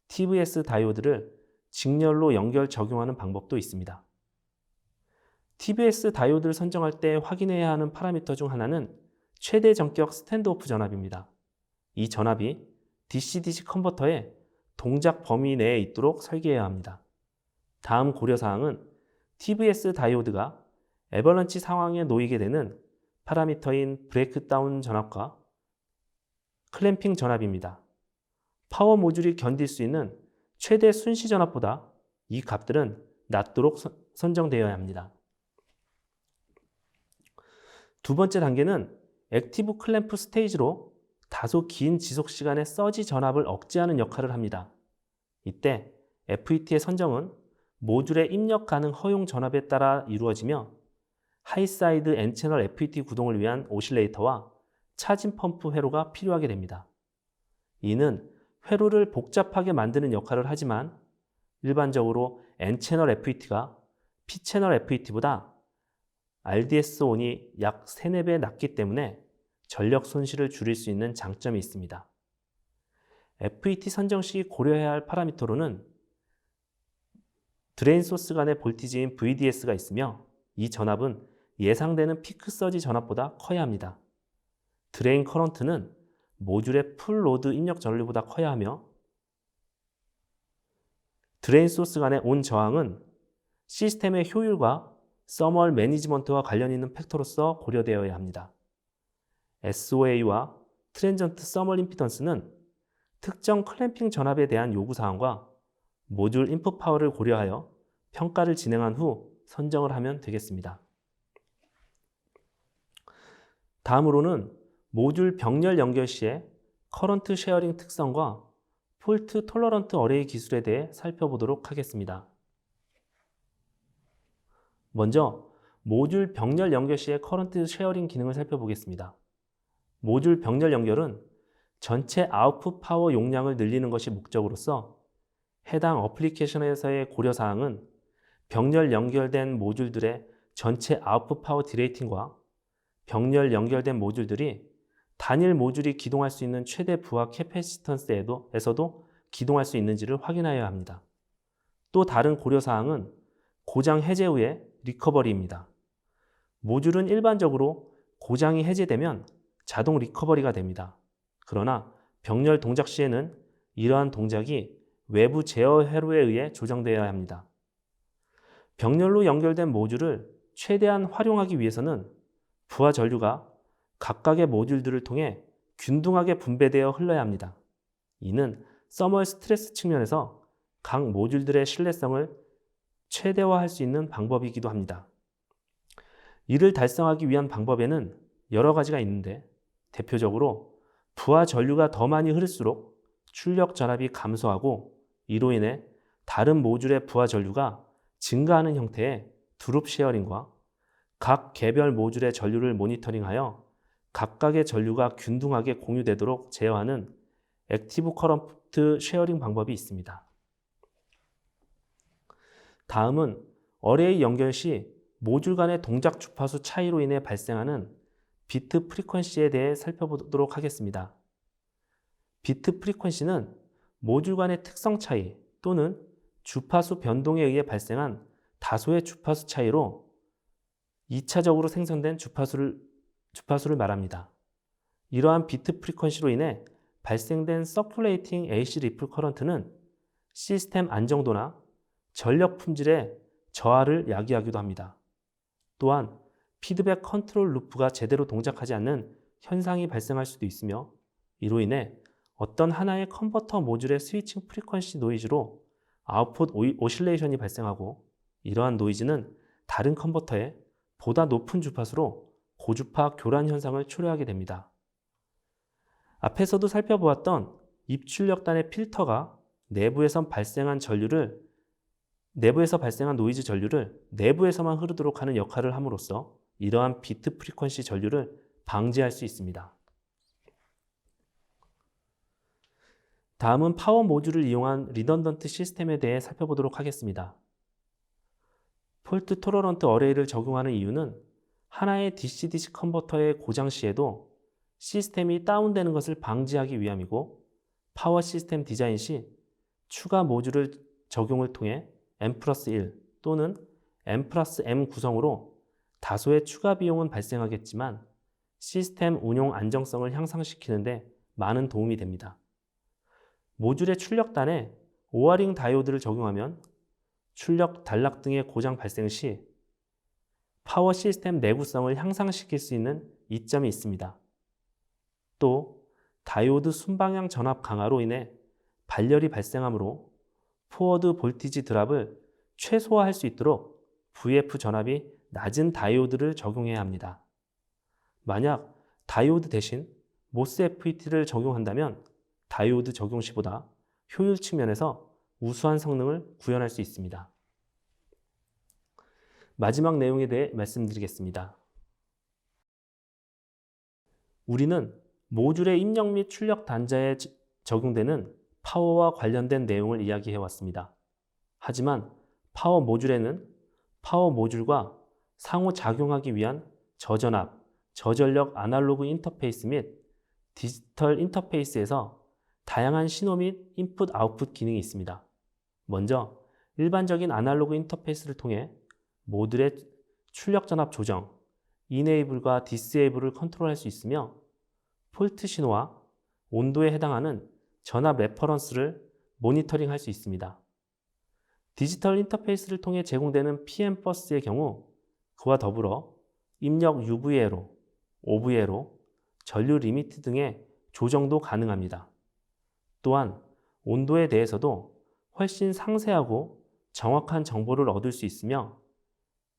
Speaker 2: TVS 다이오드를 직렬로 연결 적용하는 방법도 있습니다. TVS 다이오드를 선정할 때 확인해야 하는 파라미터 중 하나는 최대 전격 스탠드오프 전압입니다. 이 전압이 DC-DC 컨버터의 동작 범위 내에 있도록 설계해야 합니다. 다음 고려사항은 TVS 다이오드가 에버런치 상황에 놓이게 되는 파라미터인 브레이크다운 전압과 클램핑 전압입니다. 파워 모듈이 견딜 수 있는 최대 순시 전압보다 이 값들은 낮도록 선정되어야 합니다. 두 번째 단계는 액티브 클램프 스테이지로 다소 긴 지속 시간의 서지 전압을 억제하는 역할을 합니다. 이때 FET의 선정은 모듈의 입력 가능 허용 전압에 따라 이루어지며 하이사이드 N채널 FET 구동을 위한 오실레이터와 차진 펌프 회로가 필요하게 됩니다. 이는 회로를 복잡하게 만드는 역할을 하지만 일반적으로 N채널 FET가 P채널 FET보다 RDS-on이 약 3, 4배 낮기 때문에 전력 손실을 줄일 수 있는 장점이 있습니다. FET 선정 시 고려해야 할 파라미터로는 드레인 소스 간의 볼티지인 VDS가 있으며 이 전압은 예상되는 피크 서지 전압보다 커야 합니다. 드레인 커런트는 모듈의 풀 로드 입력 전류보다 커야 하며 드레인 소스 간의 온 저항은 시스템의 효율과 서멀 매니지먼트와 관련 있는 팩터로서 고려되어야 합니다. SOA와 트랜전트 서멀 임피던스는 특정 클램핑 전압에 대한 요구사항과 모듈 인풋 파워를 고려하여 평가를 진행한 후 선정을 하면 되겠습니다. 다음으로는 모듈 병렬 연결 시의 커런트 쉐어링 특성과 폴트 톨러런트 어레이 기술에 대해 살펴보도록 하겠습니다. 먼저 모듈 병렬 연결 시의 커런트 쉐어링 기능을 살펴보겠습니다. 모듈 병렬 연결은 전체 아웃풋 파워 용량을 늘리는 것이 목적으로서 해당 어플리케이션에서의 고려사항은 병렬 연결된 모듈들의 전체 아웃풋 파워 디레이팅과 병렬 연결된 모듈들이 단일 모듈이 기동할 수 있는 최대 부하 캐패시턴스에서도 기동할 수 있는지를 확인하여야 합니다. 또 다른 고려사항은 고장 해제 후의 리커버리입니다. 모듈은 일반적으로 고장이 해제되면 자동 리커버리가 됩니다. 그러나 병렬 동작 시에는 이러한 동작이 외부 제어 회로에 의해 조정되어야 합니다. 병렬로 연결된 모듈을 최대한 활용하기 위해서는 부하 전류가 각각의 모듈들을 통해 균등하게 분배되어 흘러야 합니다. 이는 서멀 스트레스 측면에서 각 모듈들의 신뢰성을 최대화할 수 있는 방법이기도 합니다. 이를 달성하기 위한 방법에는 여러 가지가 있는데 대표적으로 부하 전류가 더 많이 흐를수록 출력 전압이 감소하고 이로 인해 다른 모듈의 부하 전류가 증가하는 형태의 드롭 쉐어링과 각 개별 모듈의 전류를 모니터링하여 각각의 전류가 균등하게 공유되도록 제어하는 액티브 커런트 쉐어링 방법이 있습니다. 다음은 어레이 연결 시 모듈 간의 동작 주파수 차이로 인해 발생하는 비트 프리퀀시에 대해 살펴보도록 하겠습니다. 비트 프리퀀시는 모듈 간의 특성 차이 또는 주파수 변동에 의해 발생한 다소의 주파수 차이로 2차적으로 생성된 주파수를 말합니다. 이러한 비트 프리퀀시로 인해 발생된 서큘레이팅 AC 리플 커런트는 시스템 안정도나 전력 품질의 저하를 야기하기도 합니다. 또한 피드백 컨트롤 루프가 제대로 동작하지 않는 현상이 발생할 수도 있으며 이로 인해 어떤 하나의 컨버터 모듈의 스위칭 프리퀀시 노이즈로 아웃풋 오실레이션이 발생하고 이러한 노이즈는 다른 컨버터에 보다 높은 주파수로 고주파 교란 현상을 초래하게 됩니다. 앞에서도 살펴보았던 입출력단의 필터가 내부에서 발생한 노이즈 전류를 내부에서만 흐르도록 하는 역할을 함으로써 이러한 비트 프리퀀시 전류를 방지할 수 있습니다. 다음은 파워 모듈을 이용한 리던던트 시스템에 대해 살펴보도록 하겠습니다. 폴트 토러런트 어레이를 적용하는 이유는 하나의 DC-DC 컨버터의 고장 시에도 시스템이 다운되는 것을 방지하기 위함이고 파워 시스템 디자인 시 추가 모듈을 적용을 통해 M+1 또는 M+M 구성으로 다소의 추가 비용은 발생하겠지만 시스템 운용 안정성을 향상시키는 데 많은 도움이 됩니다. 모듈의 출력단에 오어링 다이오드를 적용하면 출력 단락 등의 고장 발생 시 파워 시스템 내구성을 향상시킬 수 있는 이점이 있습니다. 또 다이오드 순방향 전압 강화로 인해 발열이 발생하므로 포워드 볼티지 드랍을 최소화할 수 있도록 VF 전압이 낮은 다이오드를 적용해야 합니다. 만약 다이오드 대신 모스 FET를 적용한다면 다이오드 적용 시보다 효율 측면에서 우수한 성능을 구현할 수 있습니다. 마지막 내용에 대해 말씀드리겠습니다. 우리는 모듈의 입력 및 출력 단자에 적용되는 파워와 관련된 내용을 이야기해 왔습니다. 하지만 파워 모듈에는 파워 모듈과 상호작용하기 위한 저전압, 저전력 아날로그 인터페이스 및 디지털 인터페이스에서 다양한 신호 및 인풋 아웃풋 기능이 있습니다. 먼저 일반적인 아날로그 인터페이스를 통해 모듈의 출력 전압 조정, 이네이블과 디스에이블을 컨트롤할 수 있으며 폴트 신호와 온도에 해당하는 전압 레퍼런스를 모니터링할 수 있습니다. 디지털 인터페이스를 통해 제공되는 PM버스의 경우 그와 더불어 입력 UVA로, OVA로, 전류 리미트 등의 조정도 가능합니다. 또한 온도에 대해서도 훨씬 상세하고 정확한 정보를 얻을 수 있으며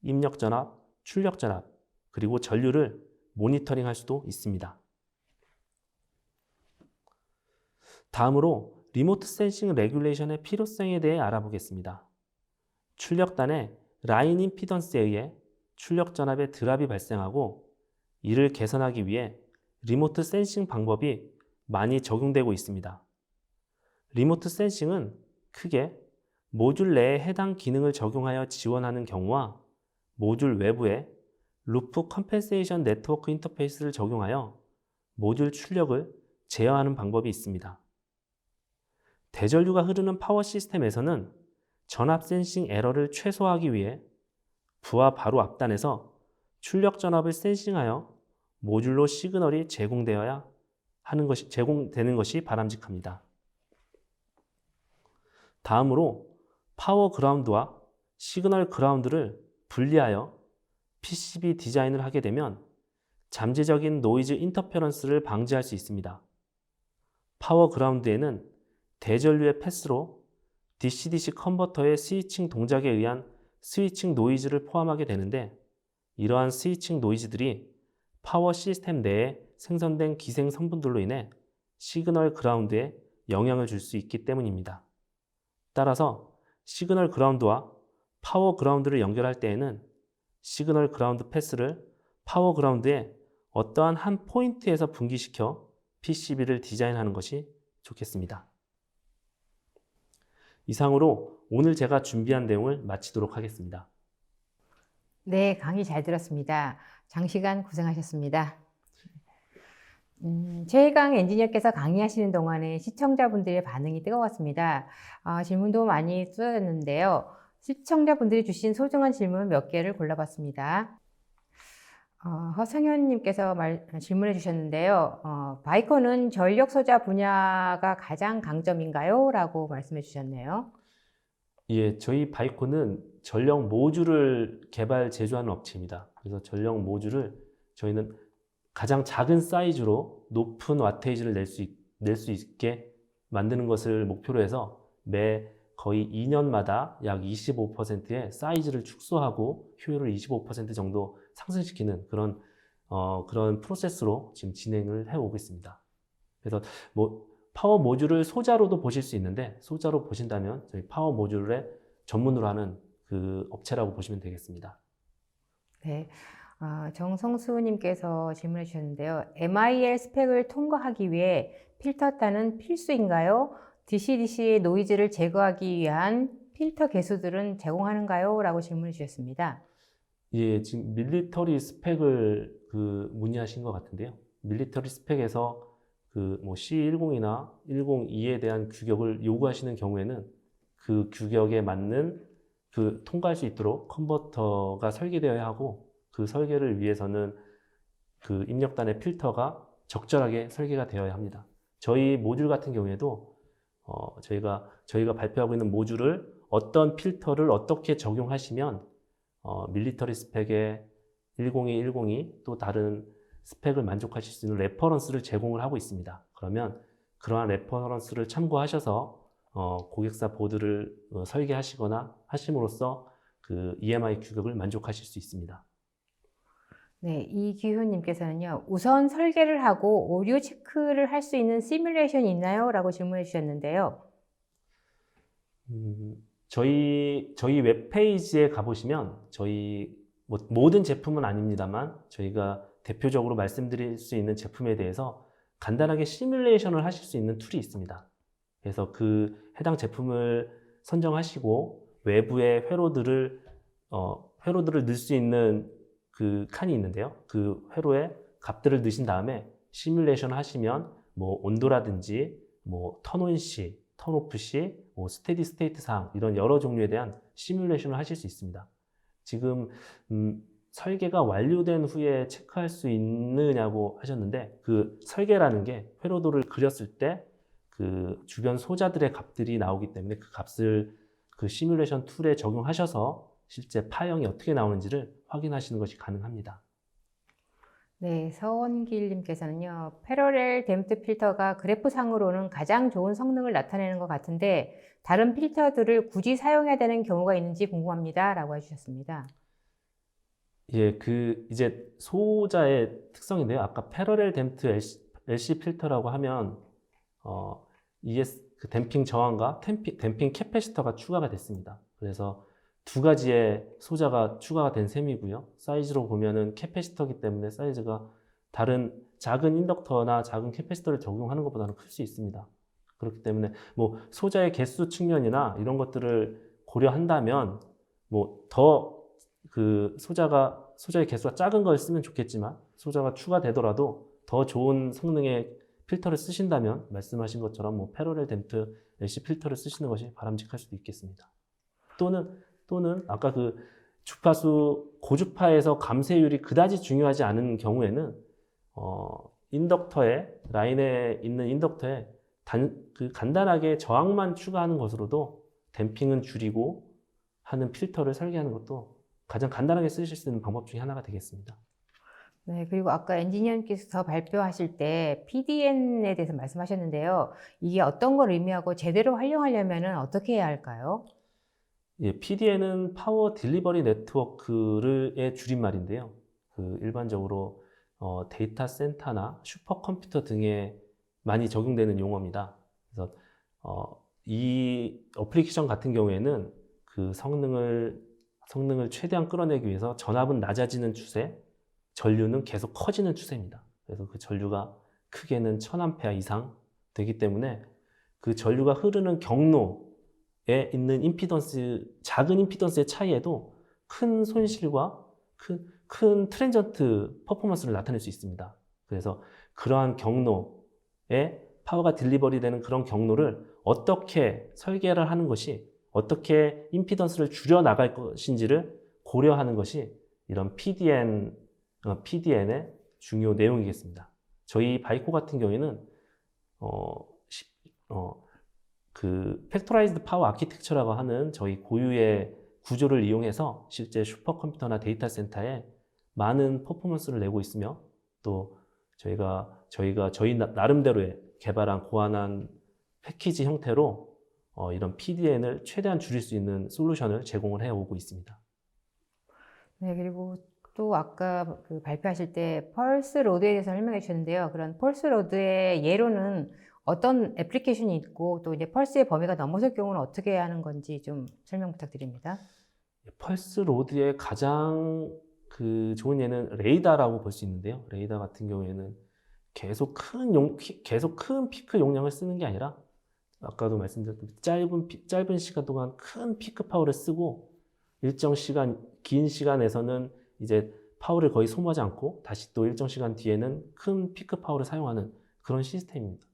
Speaker 2: 입력 전압, 출력 전압, 그리고 전류를 모니터링할 수도 있습니다. 다음으로 리모트 센싱 레귤레이션의 필요성에 대해 알아보겠습니다. 출력단의 라인 임피던스에 의해 출력 전압의 드랍이 발생하고 이를 개선하기 위해 리모트 센싱 방법이 많이 적용되고 있습니다. 리모트 센싱은 크게 모듈 내에 해당 기능을 적용하여 지원하는 경우와 모듈 외부에 루프 컴펜세이션 네트워크 인터페이스를 적용하여 모듈 출력을 제어하는 방법이 있습니다. 대전류가 흐르는 파워 시스템에서는 전압 센싱 에러를 최소화하기 위해 부하 바로 앞단에서 출력 전압을 센싱하여 모듈로 시그널이 제공되는 것이 바람직합니다. 다음으로 파워 그라운드와 시그널 그라운드를 분리하여 PCB 디자인을 하게 되면 잠재적인 노이즈 인터페런스를 방지할 수 있습니다. 파워 그라운드에는 대전류의 패스로 DC-DC 컨버터의 스위칭 동작에 의한 스위칭 노이즈를 포함하게 되는데 이러한 스위칭 노이즈들이 파워 시스템 내에 생성된 기생 성분들로 인해 시그널 그라운드에 영향을 줄 수 있기 때문입니다. 따라서 시그널 그라운드와 파워 그라운드를 연결할 때에는 시그널 그라운드 패스를 파워 그라운드에 어떠한 한 포인트에서 분기시켜 PCB를 디자인하는 것이 좋겠습니다. 이상으로 오늘 제가 준비한 내용을 마치도록 하겠습니다.
Speaker 1: 네, 강의 잘 들었습니다. 장시간 고생하셨습니다. 최혜강 엔지니어께서 강의하시는 동안에 시청자분들의 반응이 뜨거웠습니다. 질문도 많이 쏟아졌는데요. 시청자분들이 주신 소중한 질문 몇 개를 골라봤습니다. 허성현님께서 질문해 주셨는데요. 바이커는 전력 소자 분야가 가장 강점인가요? 라고 말씀해 주셨네요.
Speaker 2: 예, 저희 바이코는 전력 모듈을 개발 제조하는 업체입니다. 그래서 전력 모듈을 저희는 가장 작은 사이즈로 높은 와테이지를 낼 수 있게 만드는 것을 목표로 해서 매 거의 2년마다 약 25%의 사이즈를 축소하고 효율을 25% 정도 상승시키는 그런 프로세스로 지금 진행을 해오고 있습니다. 그래서 파워 모듈을 소자로도 보실 수 있는데, 소자로 보신다면 저희 파워 모듈의 전문으로 하는 그 업체라고 보시면 되겠습니다.
Speaker 1: 네. 정성수님께서 질문해 주셨는데요. MIL 스펙을 통과하기 위해 필터단은 필수인가요? DC-DC의 노이즈를 제거하기 위한 필터 개수들은 제공하는가요? 라고 질문해 주셨습니다.
Speaker 2: 예, 지금 밀리터리 스펙을 문의하신 것 같은데요. 밀리터리 스펙에서 C10이나 102에 대한 규격을 요구하시는 경우에는 그 규격에 맞는 통과할 수 있도록 컨버터가 설계되어야 하고, 그 설계를 위해서는 그 입력단의 필터가 적절하게 설계가 되어야 합니다. 저희 모듈 같은 경우에도 저희가 발표하고 있는 모듈을 어떤 필터를 어떻게 적용하시면 밀리터리 스펙의 102, 102 또 다른 스펙을 만족하실 수 있는 레퍼런스를 제공을 하고 있습니다. 그러면 그러한 레퍼런스를 참고하셔서 고객사 보드를 설계하시거나 하심으로써 그 EMI 규격을 만족하실 수 있습니다.
Speaker 1: 네, 이기훈님께서는요, 우선 설계를 하고 오류 체크를 할 수 있는 시뮬레이션이 있나요? 라고 질문해 주셨는데요.
Speaker 2: 저희 웹페이지에 가보시면 저희 모든 제품은 아닙니다만 저희가 대표적으로 말씀드릴 수 있는 제품에 대해서 간단하게 시뮬레이션을 하실 수 있는 툴이 있습니다. 그래서 그 해당 제품을 선정하시고 외부에 회로들을 넣을 수 있는 그 칸이 있는데요. 그 회로에 값들을 넣으신 다음에 시뮬레이션을 하시면 온도라든지 턴온 시, 턴오프 시, 스테디 스테이트 사항 이런 여러 종류에 대한 시뮬레이션을 하실 수 있습니다. 지금 설계가 완료된 후에 체크할 수 있느냐고 하셨는데, 그 설계라는 게 회로도를 그렸을 때 그 주변 소자들의 값들이 나오기 때문에 그 값을 그 시뮬레이션 툴에 적용하셔서 실제 파형이 어떻게 나오는지를 확인하시는 것이 가능합니다.
Speaker 1: 네, 서원길님께서는요, 패러렐 댐프 필터가 그래프상으로는 가장 좋은 성능을 나타내는 것 같은데 다른 필터들을 굳이 사용해야 되는 경우가 있는지 궁금합니다. 라고 해주셨습니다.
Speaker 2: 예, 이제 소자의 특성인데요. 아까 패러렐 댐프 LC 필터라고 하면 그 댐핑 저항과 댐핑 캐패시터가 추가가 됐습니다. 그래서 두 가지의 소자가 추가가 된 셈이고요. 사이즈로 보면은 캐패시터이기 때문에 사이즈가 다른 작은 인덕터나 작은 캐패시터를 적용하는 것보다는 클 수 있습니다. 그렇기 때문에 소자의 개수 측면이나 이런 것들을 고려한다면 더 소자의 개수가 작은 걸 쓰면 좋겠지만 소자가 추가되더라도 더 좋은 성능의 필터를 쓰신다면 말씀하신 것처럼 패러렐 댐프 LC 필터를 쓰시는 것이 바람직할 수도 있겠습니다. 또는 아까 그 주파수 고주파에서 감쇄율이 그다지 중요하지 않은 경우에는 라인에 있는 인덕터에 간단하게 저항만 추가하는 것으로도 댐핑은 줄이고 하는 필터를 설계하는 것도 가장 간단하게 쓰실 수 있는 방법 중에 하나가 되겠습니다.
Speaker 1: 네, 그리고 아까 엔지니어님께서 발표하실 때 PDN에 대해서 말씀하셨는데요. 이게 어떤 걸 의미하고 제대로 활용하려면 어떻게 해야 할까요?
Speaker 2: 예, PDN은 파워 딜리버리 네트워크의 줄임말인데요. 일반적으로 데이터 센터나 슈퍼컴퓨터 등에 많이 적용되는 용어입니다. 그래서 이 어플리케이션 같은 경우에는 그 성능을 최대한 끌어내기 위해서 전압은 낮아지는 추세, 전류는 계속 커지는 추세입니다. 그래서 그 전류가 크게는 1000A 이상 되기 때문에 그 전류가 흐르는 경로에 있는 작은 임피던스의 차이에도 큰 손실과 큰 트랜전트 퍼포먼스를 나타낼 수 있습니다. 그래서 그러한 경로에 파워가 딜리버리 되는 그런 경로를 어떻게 설계를 하는 것이, 어떻게 임피던스를 줄여 나갈 것인지를 고려하는 것이 이런 PDN의 중요 내용이겠습니다. 저희 바이코 같은 경우에는 팩토라이즈드 파워 아키텍처라고 하는 저희 고유의 구조를 이용해서 실제 슈퍼컴퓨터나 데이터 센터에 많은 퍼포먼스를 내고 있으며 또 저희가 저희 나름대로의 개발한 고안한 패키지 형태로 이런 PDN을 최대한 줄일 수 있는 솔루션을 제공을 해오고 있습니다.
Speaker 1: 네, 그리고 또 아까 그 발표하실 때 펄스 로드에 대해서 설명해 주셨는데요. 그런 펄스 로드의 예로는 어떤 애플리케이션이 있고 또 이제 펄스의 범위가 넘어설 경우는 어떻게 하는 건지 좀 설명 부탁드립니다.
Speaker 2: 펄스 로드의 가장 그 좋은 예는 레이더라고 볼 수 있는데요. 레이더 같은 경우에는 계속 큰 피크 용량을 쓰는 게 아니라 아까도 말씀드렸던 짧은 시간 동안 큰 피크 파워를 쓰고 일정 시간, 긴 시간에서는 이제 파워를 거의 소모하지 않고 다시 또 일정 시간 뒤에는 큰 피크 파워를 사용하는 그런 시스템입니다.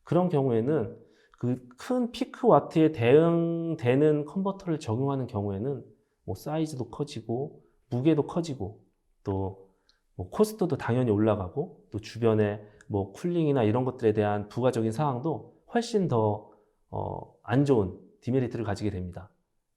Speaker 2: 그런 경우에는 그 큰 피크 와트에 대응되는 컨버터를 적용하는 경우에는 뭐 사이즈도 커지고 무게도 커지고 또 뭐 코스트도 당연히 올라가고 또 주변에 뭐 쿨링이나 이런 것들에 대한 부가적인 상황도 훨씬 더 안 좋은 디메리트를 가지게 됩니다.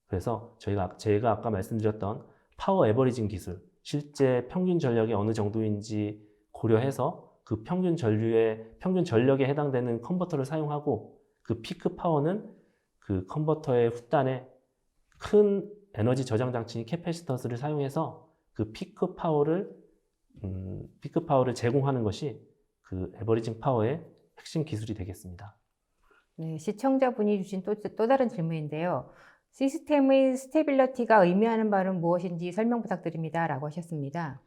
Speaker 2: 그래서 제가 아까 말씀드렸던 파워 에버리징 기술, 실제 평균 전력이 어느 정도인지 고려해서 그 평균 전력에 해당되는 컨버터를 사용하고 그 피크 파워는 그 컨버터의 후단에 큰 에너지 저장 장치인 캐패시턴스를 사용해서 그 피크 파워를 제공하는 것이 그 에버리징 파워의 핵심 기술이 되겠습니다.
Speaker 1: 네, 시청자분이 주신 또 다른 질문인데요. 시스템의 스테빌리티가 의미하는 바는 무엇인지 설명 부탁드립니다. 라고 하셨습니다.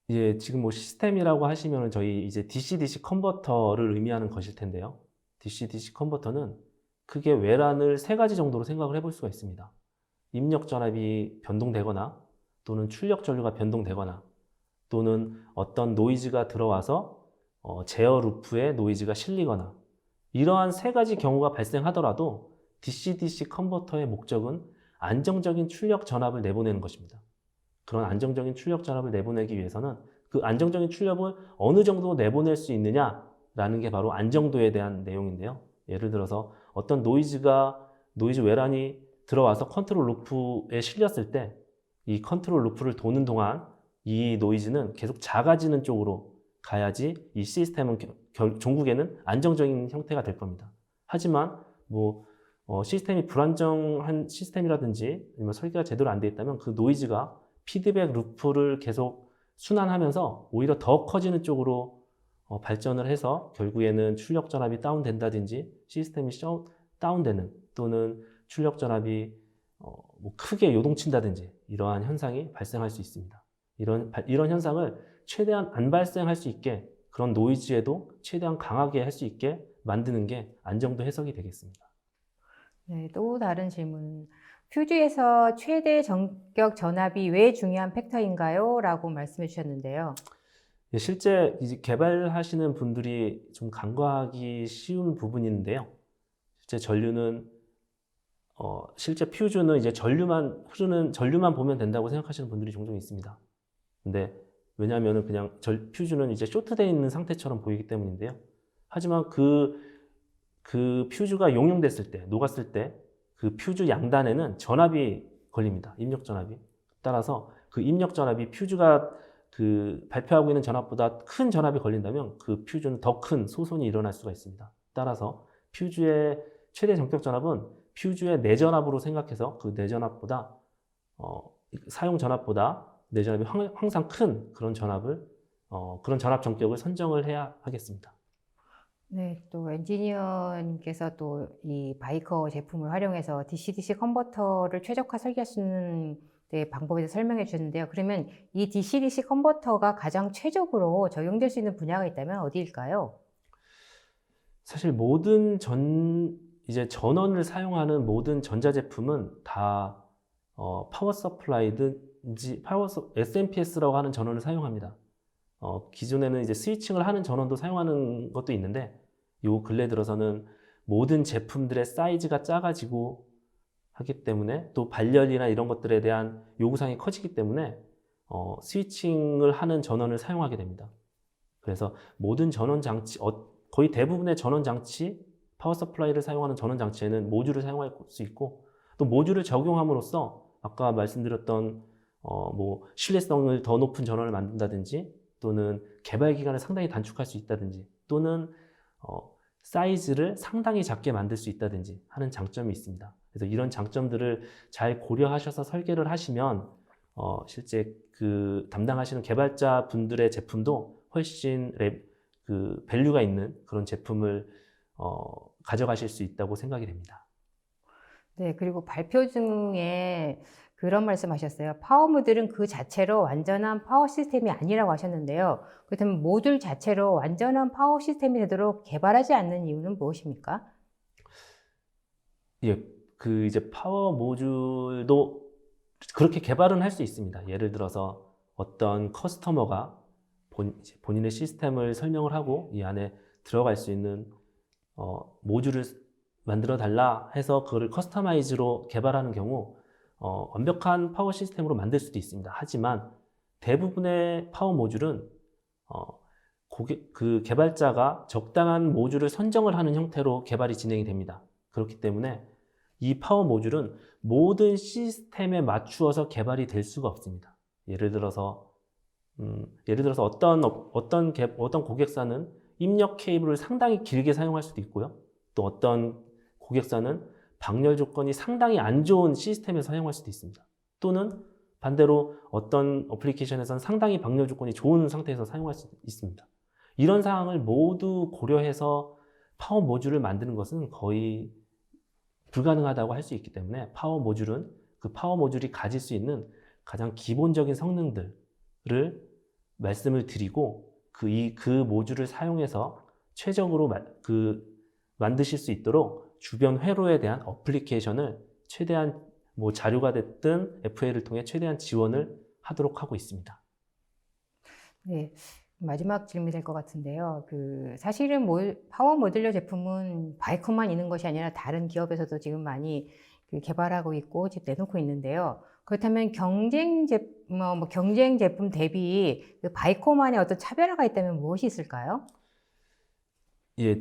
Speaker 2: 이제 지금 뭐 시스템이라고 하시면 저희 이제 DC-DC 컨버터를 의미하는 것일 텐데요. DC-DC 컨버터는 크게 외란을 세 가지 정도로 생각을 해볼 수가 있습니다. 입력 전압이 변동되거나 또는 출력 전류가 변동되거나 또는 어떤 노이즈가 들어와서 제어 루프에 노이즈가 실리거나 이러한 세 가지 경우가 발생하더라도 DC-DC 컨버터의 목적은 안정적인 출력 전압을 내보내는 것입니다. 그런 안정적인 출력 전압을 내보내기 위해서는 그 안정적인 출력을 어느 정도 내보낼 수 있느냐라는 게 바로 안정도에 대한 내용인데요. 예를 들어서 어떤 노이즈 외란이 들어와서 컨트롤 루프에 실렸을 때 이 컨트롤 루프를 도는 동안 이 노이즈는 계속 작아지는 쪽으로 가야지 이 시스템은 종국에는 안정적인 형태가 될 겁니다. 하지만 시스템이 불안정한 시스템이라든지 아니면 설계가 제대로 안 돼 있다면 그 노이즈가 피드백 루프를 계속 순환하면서 오히려 더 커지는 쪽으로 발전을 해서 결국에는 출력 전압이 다운된다든지 시스템이 다운되는 또는 출력 전압이 크게 요동친다든지 이러한 현상이 발생할 수 있습니다. 이런 현상을 최대한 안 발생할 수 있게 그런 노이즈에도 최대한 강하게 할 수 있게 만드는 게 안정도 해석이 되겠습니다.
Speaker 1: 네, 또 다른 질문. 퓨즈에서 최대 전격 전압이 왜 중요한 팩터인가요? 라고 말씀해 주셨는데요.
Speaker 2: 실제 이제 개발하시는 분들이 좀 간과하기 쉬운 부분인데요. 실제 실제 퓨즈는 이제 전류만 보면 된다고 생각하시는 분들이 종종 있습니다. 근데 왜냐하면 그냥 퓨즈는 이제 쇼트되어 있는 상태처럼 보이기 때문인데요. 하지만 그 퓨즈가 녹았을 때 그 퓨즈 양단에는 전압이 걸립니다. 입력 전압이. 따라서 그 입력 전압이 퓨즈가 그 발표하고 있는 전압보다 큰 전압이 걸린다면 그 퓨즈는 더 큰 소손이 일어날 수가 있습니다. 따라서 퓨즈의 최대 전격 전압은 퓨즈의 내전압으로 생각해서 그 내전압보다 사용 전압보다 내전압이 항상 큰 그런 전압 전격을 선정을 해야 하겠습니다.
Speaker 1: 네, 또 엔지니어님께서 또 이 바이커 제품을 활용해서 DC-DC 컨버터를 최적화 설계할 수 있는 방법에 대해서 설명해 주셨는데요. 그러면 이 DC-DC 컨버터가 가장 최적으로 적용될 수 있는 분야가 있다면 어디일까요?
Speaker 2: 사실 이제 전원을 사용하는 모든 전자제품은 다 파워 서플라이든지 SMPS라고 하는 전원을 사용합니다. 기존에는 이제 스위칭을 하는 전원도 사용하는 것도 있는데 요 근래 들어서는 모든 제품들의 사이즈가 작아지고 하기 때문에 또 발열이나 이런 것들에 대한 요구사항이 커지기 때문에 스위칭을 하는 전원을 사용하게 됩니다. 그래서 모든 전원 장치, 거의 대부분의 전원 장치, 파워 서플라이를 사용하는 전원 장치에는 모듈을 사용할 수 있고 또 모듈을 적용함으로써 아까 말씀드렸던 뭐 신뢰성을 더 높은 전원을 만든다든지 또는 개발 기간을 상당히 단축할 수 있다든지 또는 사이즈를 상당히 작게 만들 수 있다든지 하는 장점이 있습니다. 그래서 이런 장점들을 잘 고려하셔서 설계를 하시면 실제 그 담당하시는 개발자 분들의 제품도 훨씬 그 밸류가 있는 그런 제품을 가져가실 수 있다고 생각이 됩니다.
Speaker 1: 네, 그리고 발표 중에 그런 말씀하셨어요. 파워 모듈은 그 자체로 완전한 파워 시스템이 아니라고 하셨는데요. 그렇다면 모듈 자체로 완전한 파워 시스템이 되도록 개발하지 않는 이유는 무엇입니까?
Speaker 2: 예, 그 이제 파워 모듈도 그렇게 개발은 할 수 있습니다. 예를 들어서 어떤 커스터머가 본인의 시스템을 설명을 하고 이 안에 들어갈 수 있는 모듈을 만들어 달라 해서 그거를 커스터마이즈로 개발하는 경우 완벽한 파워 시스템으로 만들 수도 있습니다. 하지만 대부분의 파워 모듈은 그 개발자가 적당한 모듈을 선정을 하는 형태로 개발이 진행이 됩니다. 그렇기 때문에 이 파워 모듈은 모든 시스템에 맞추어서 개발이 될 수가 없습니다. 예를 들어서 어떤 고객사는 입력 케이블을 상당히 길게 사용할 수도 있고요. 또 어떤 고객사는 방열 조건이 상당히 안 좋은 시스템에서 사용할 수도 있습니다. 또는 반대로 어떤 어플리케이션에서는 상당히 방열 조건이 좋은 상태에서 사용할 수 있습니다. 이런 상황을 모두 고려해서 파워 모듈을 만드는 것은 거의 불가능하다고 할 수 있기 때문에 파워 모듈은 그 파워 모듈이 가질 수 있는 가장 기본적인 성능들을 말씀을 드리고 그 모듈을 사용해서 최적으로 만드실 수 있도록 주변 회로에 대한 어플리케이션을 최대한 뭐 자료가 됐든 FA를 통해 최대한 지원을 하도록 하고 있습니다.
Speaker 1: 네, 마지막 질문이 될 것 같은데요. 사실은 파워 모듈러 제품은 바이크만 있는 것이 아니라 다른 기업에서도 지금 많이 개발하고 있고 지금 내놓고 있는데요. 그렇다면 경쟁 제품 대비 바이코만의 어떤 차별화가 있다면 무엇이 있을까요?
Speaker 2: 예,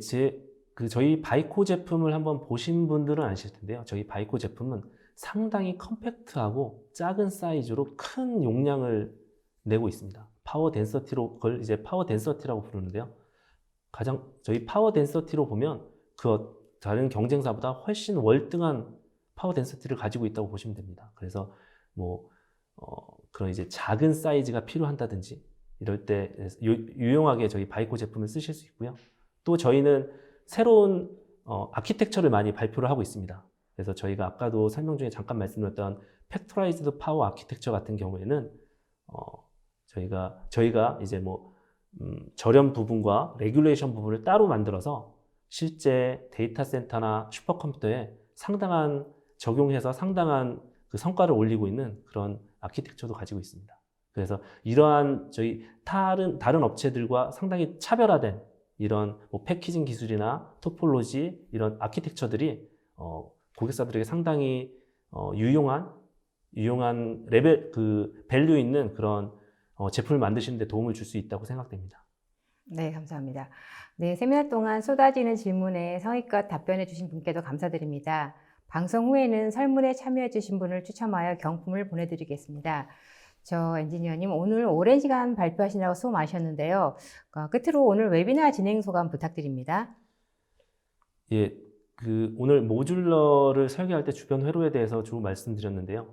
Speaker 2: 저희 바이코 제품을 한번 보신 분들은 아실 텐데요. 저희 바이코 제품은 상당히 컴팩트하고 작은 사이즈로 큰 용량을 내고 있습니다. 파워 덴서티로, 그걸 이제 파워 덴서티라고 부르는데요. 저희 파워 덴서티로 보면 다른 경쟁사보다 훨씬 월등한 파워 덴서티를 가지고 있다고 보시면 됩니다. 그래서 그런 이제 작은 사이즈가 필요한다든지 이럴 때 유용하게 저희 바이코 제품을 쓰실 수 있고요. 또 저희는 새로운 아키텍처를 많이 발표를 하고 있습니다. 그래서 저희가 아까도 설명 중에 잠깐 말씀드렸던 팩토라이즈드 파워 아키텍처 같은 경우에는 저희가 이제 절연 부분과 레귤레이션 부분을 따로 만들어서 실제 데이터 센터나 슈퍼컴퓨터에 적용해서 상당한 그 성과를 올리고 있는 그런 아키텍처도 가지고 있습니다. 그래서 이러한 저희 다른 업체들과 상당히 차별화된 이런 패키징 기술이나 토폴로지 이런 아키텍처들이 고객사들에게 상당히 유용한 레벨 밸류 있는 그런 제품을 만드시는 데 도움을 줄 수 있다고 생각됩니다.
Speaker 1: 네, 감사합니다. 네, 세미나 동안 쏟아지는 질문에 성의껏 답변해 주신 분께도 감사드립니다. 방송 후에는 설문에 참여해 주신 분을 추첨하여 경품을 보내드리겠습니다. 저 엔지니어님, 오늘 오랜 시간 발표하시느라고 수고 많으셨는데요. 끝으로 오늘 웨비나 진행 소감 부탁드립니다.
Speaker 2: 예, 오늘 모듈러를 설계할 때 주변 회로에 대해서 좀 말씀드렸는데요.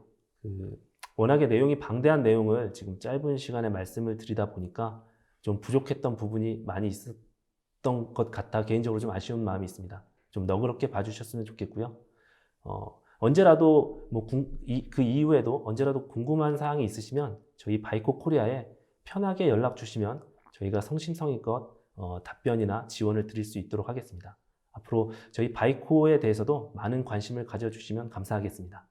Speaker 2: 워낙에 내용이 방대한 내용을 지금 짧은 시간에 말씀을 드리다 보니까 좀 부족했던 부분이 많이 있었던 것 같아 개인적으로 좀 아쉬운 마음이 있습니다. 좀 너그럽게 봐주셨으면 좋겠고요. 언제라도 그 이후에도 언제라도 궁금한 사항이 있으시면 저희 바이코 코리아에 편하게 연락 주시면 저희가 성심성의껏 답변이나 지원을 드릴 수 있도록 하겠습니다. 앞으로 저희 바이코에 대해서도 많은 관심을 가져주시면 감사하겠습니다.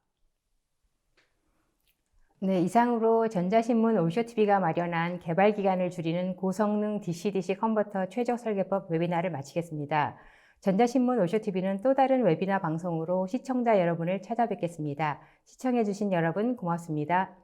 Speaker 1: 네, 이상으로 전자신문 올쇼TV가 마련한 개발 기간을 줄이는 고성능 DC-DC 컨버터 최적 설계법 웨비나를 마치겠습니다. 전자신문 올쇼TV는 또 다른 웨비나 방송으로 시청자 여러분을 찾아뵙겠습니다. 시청해주신 여러분 고맙습니다.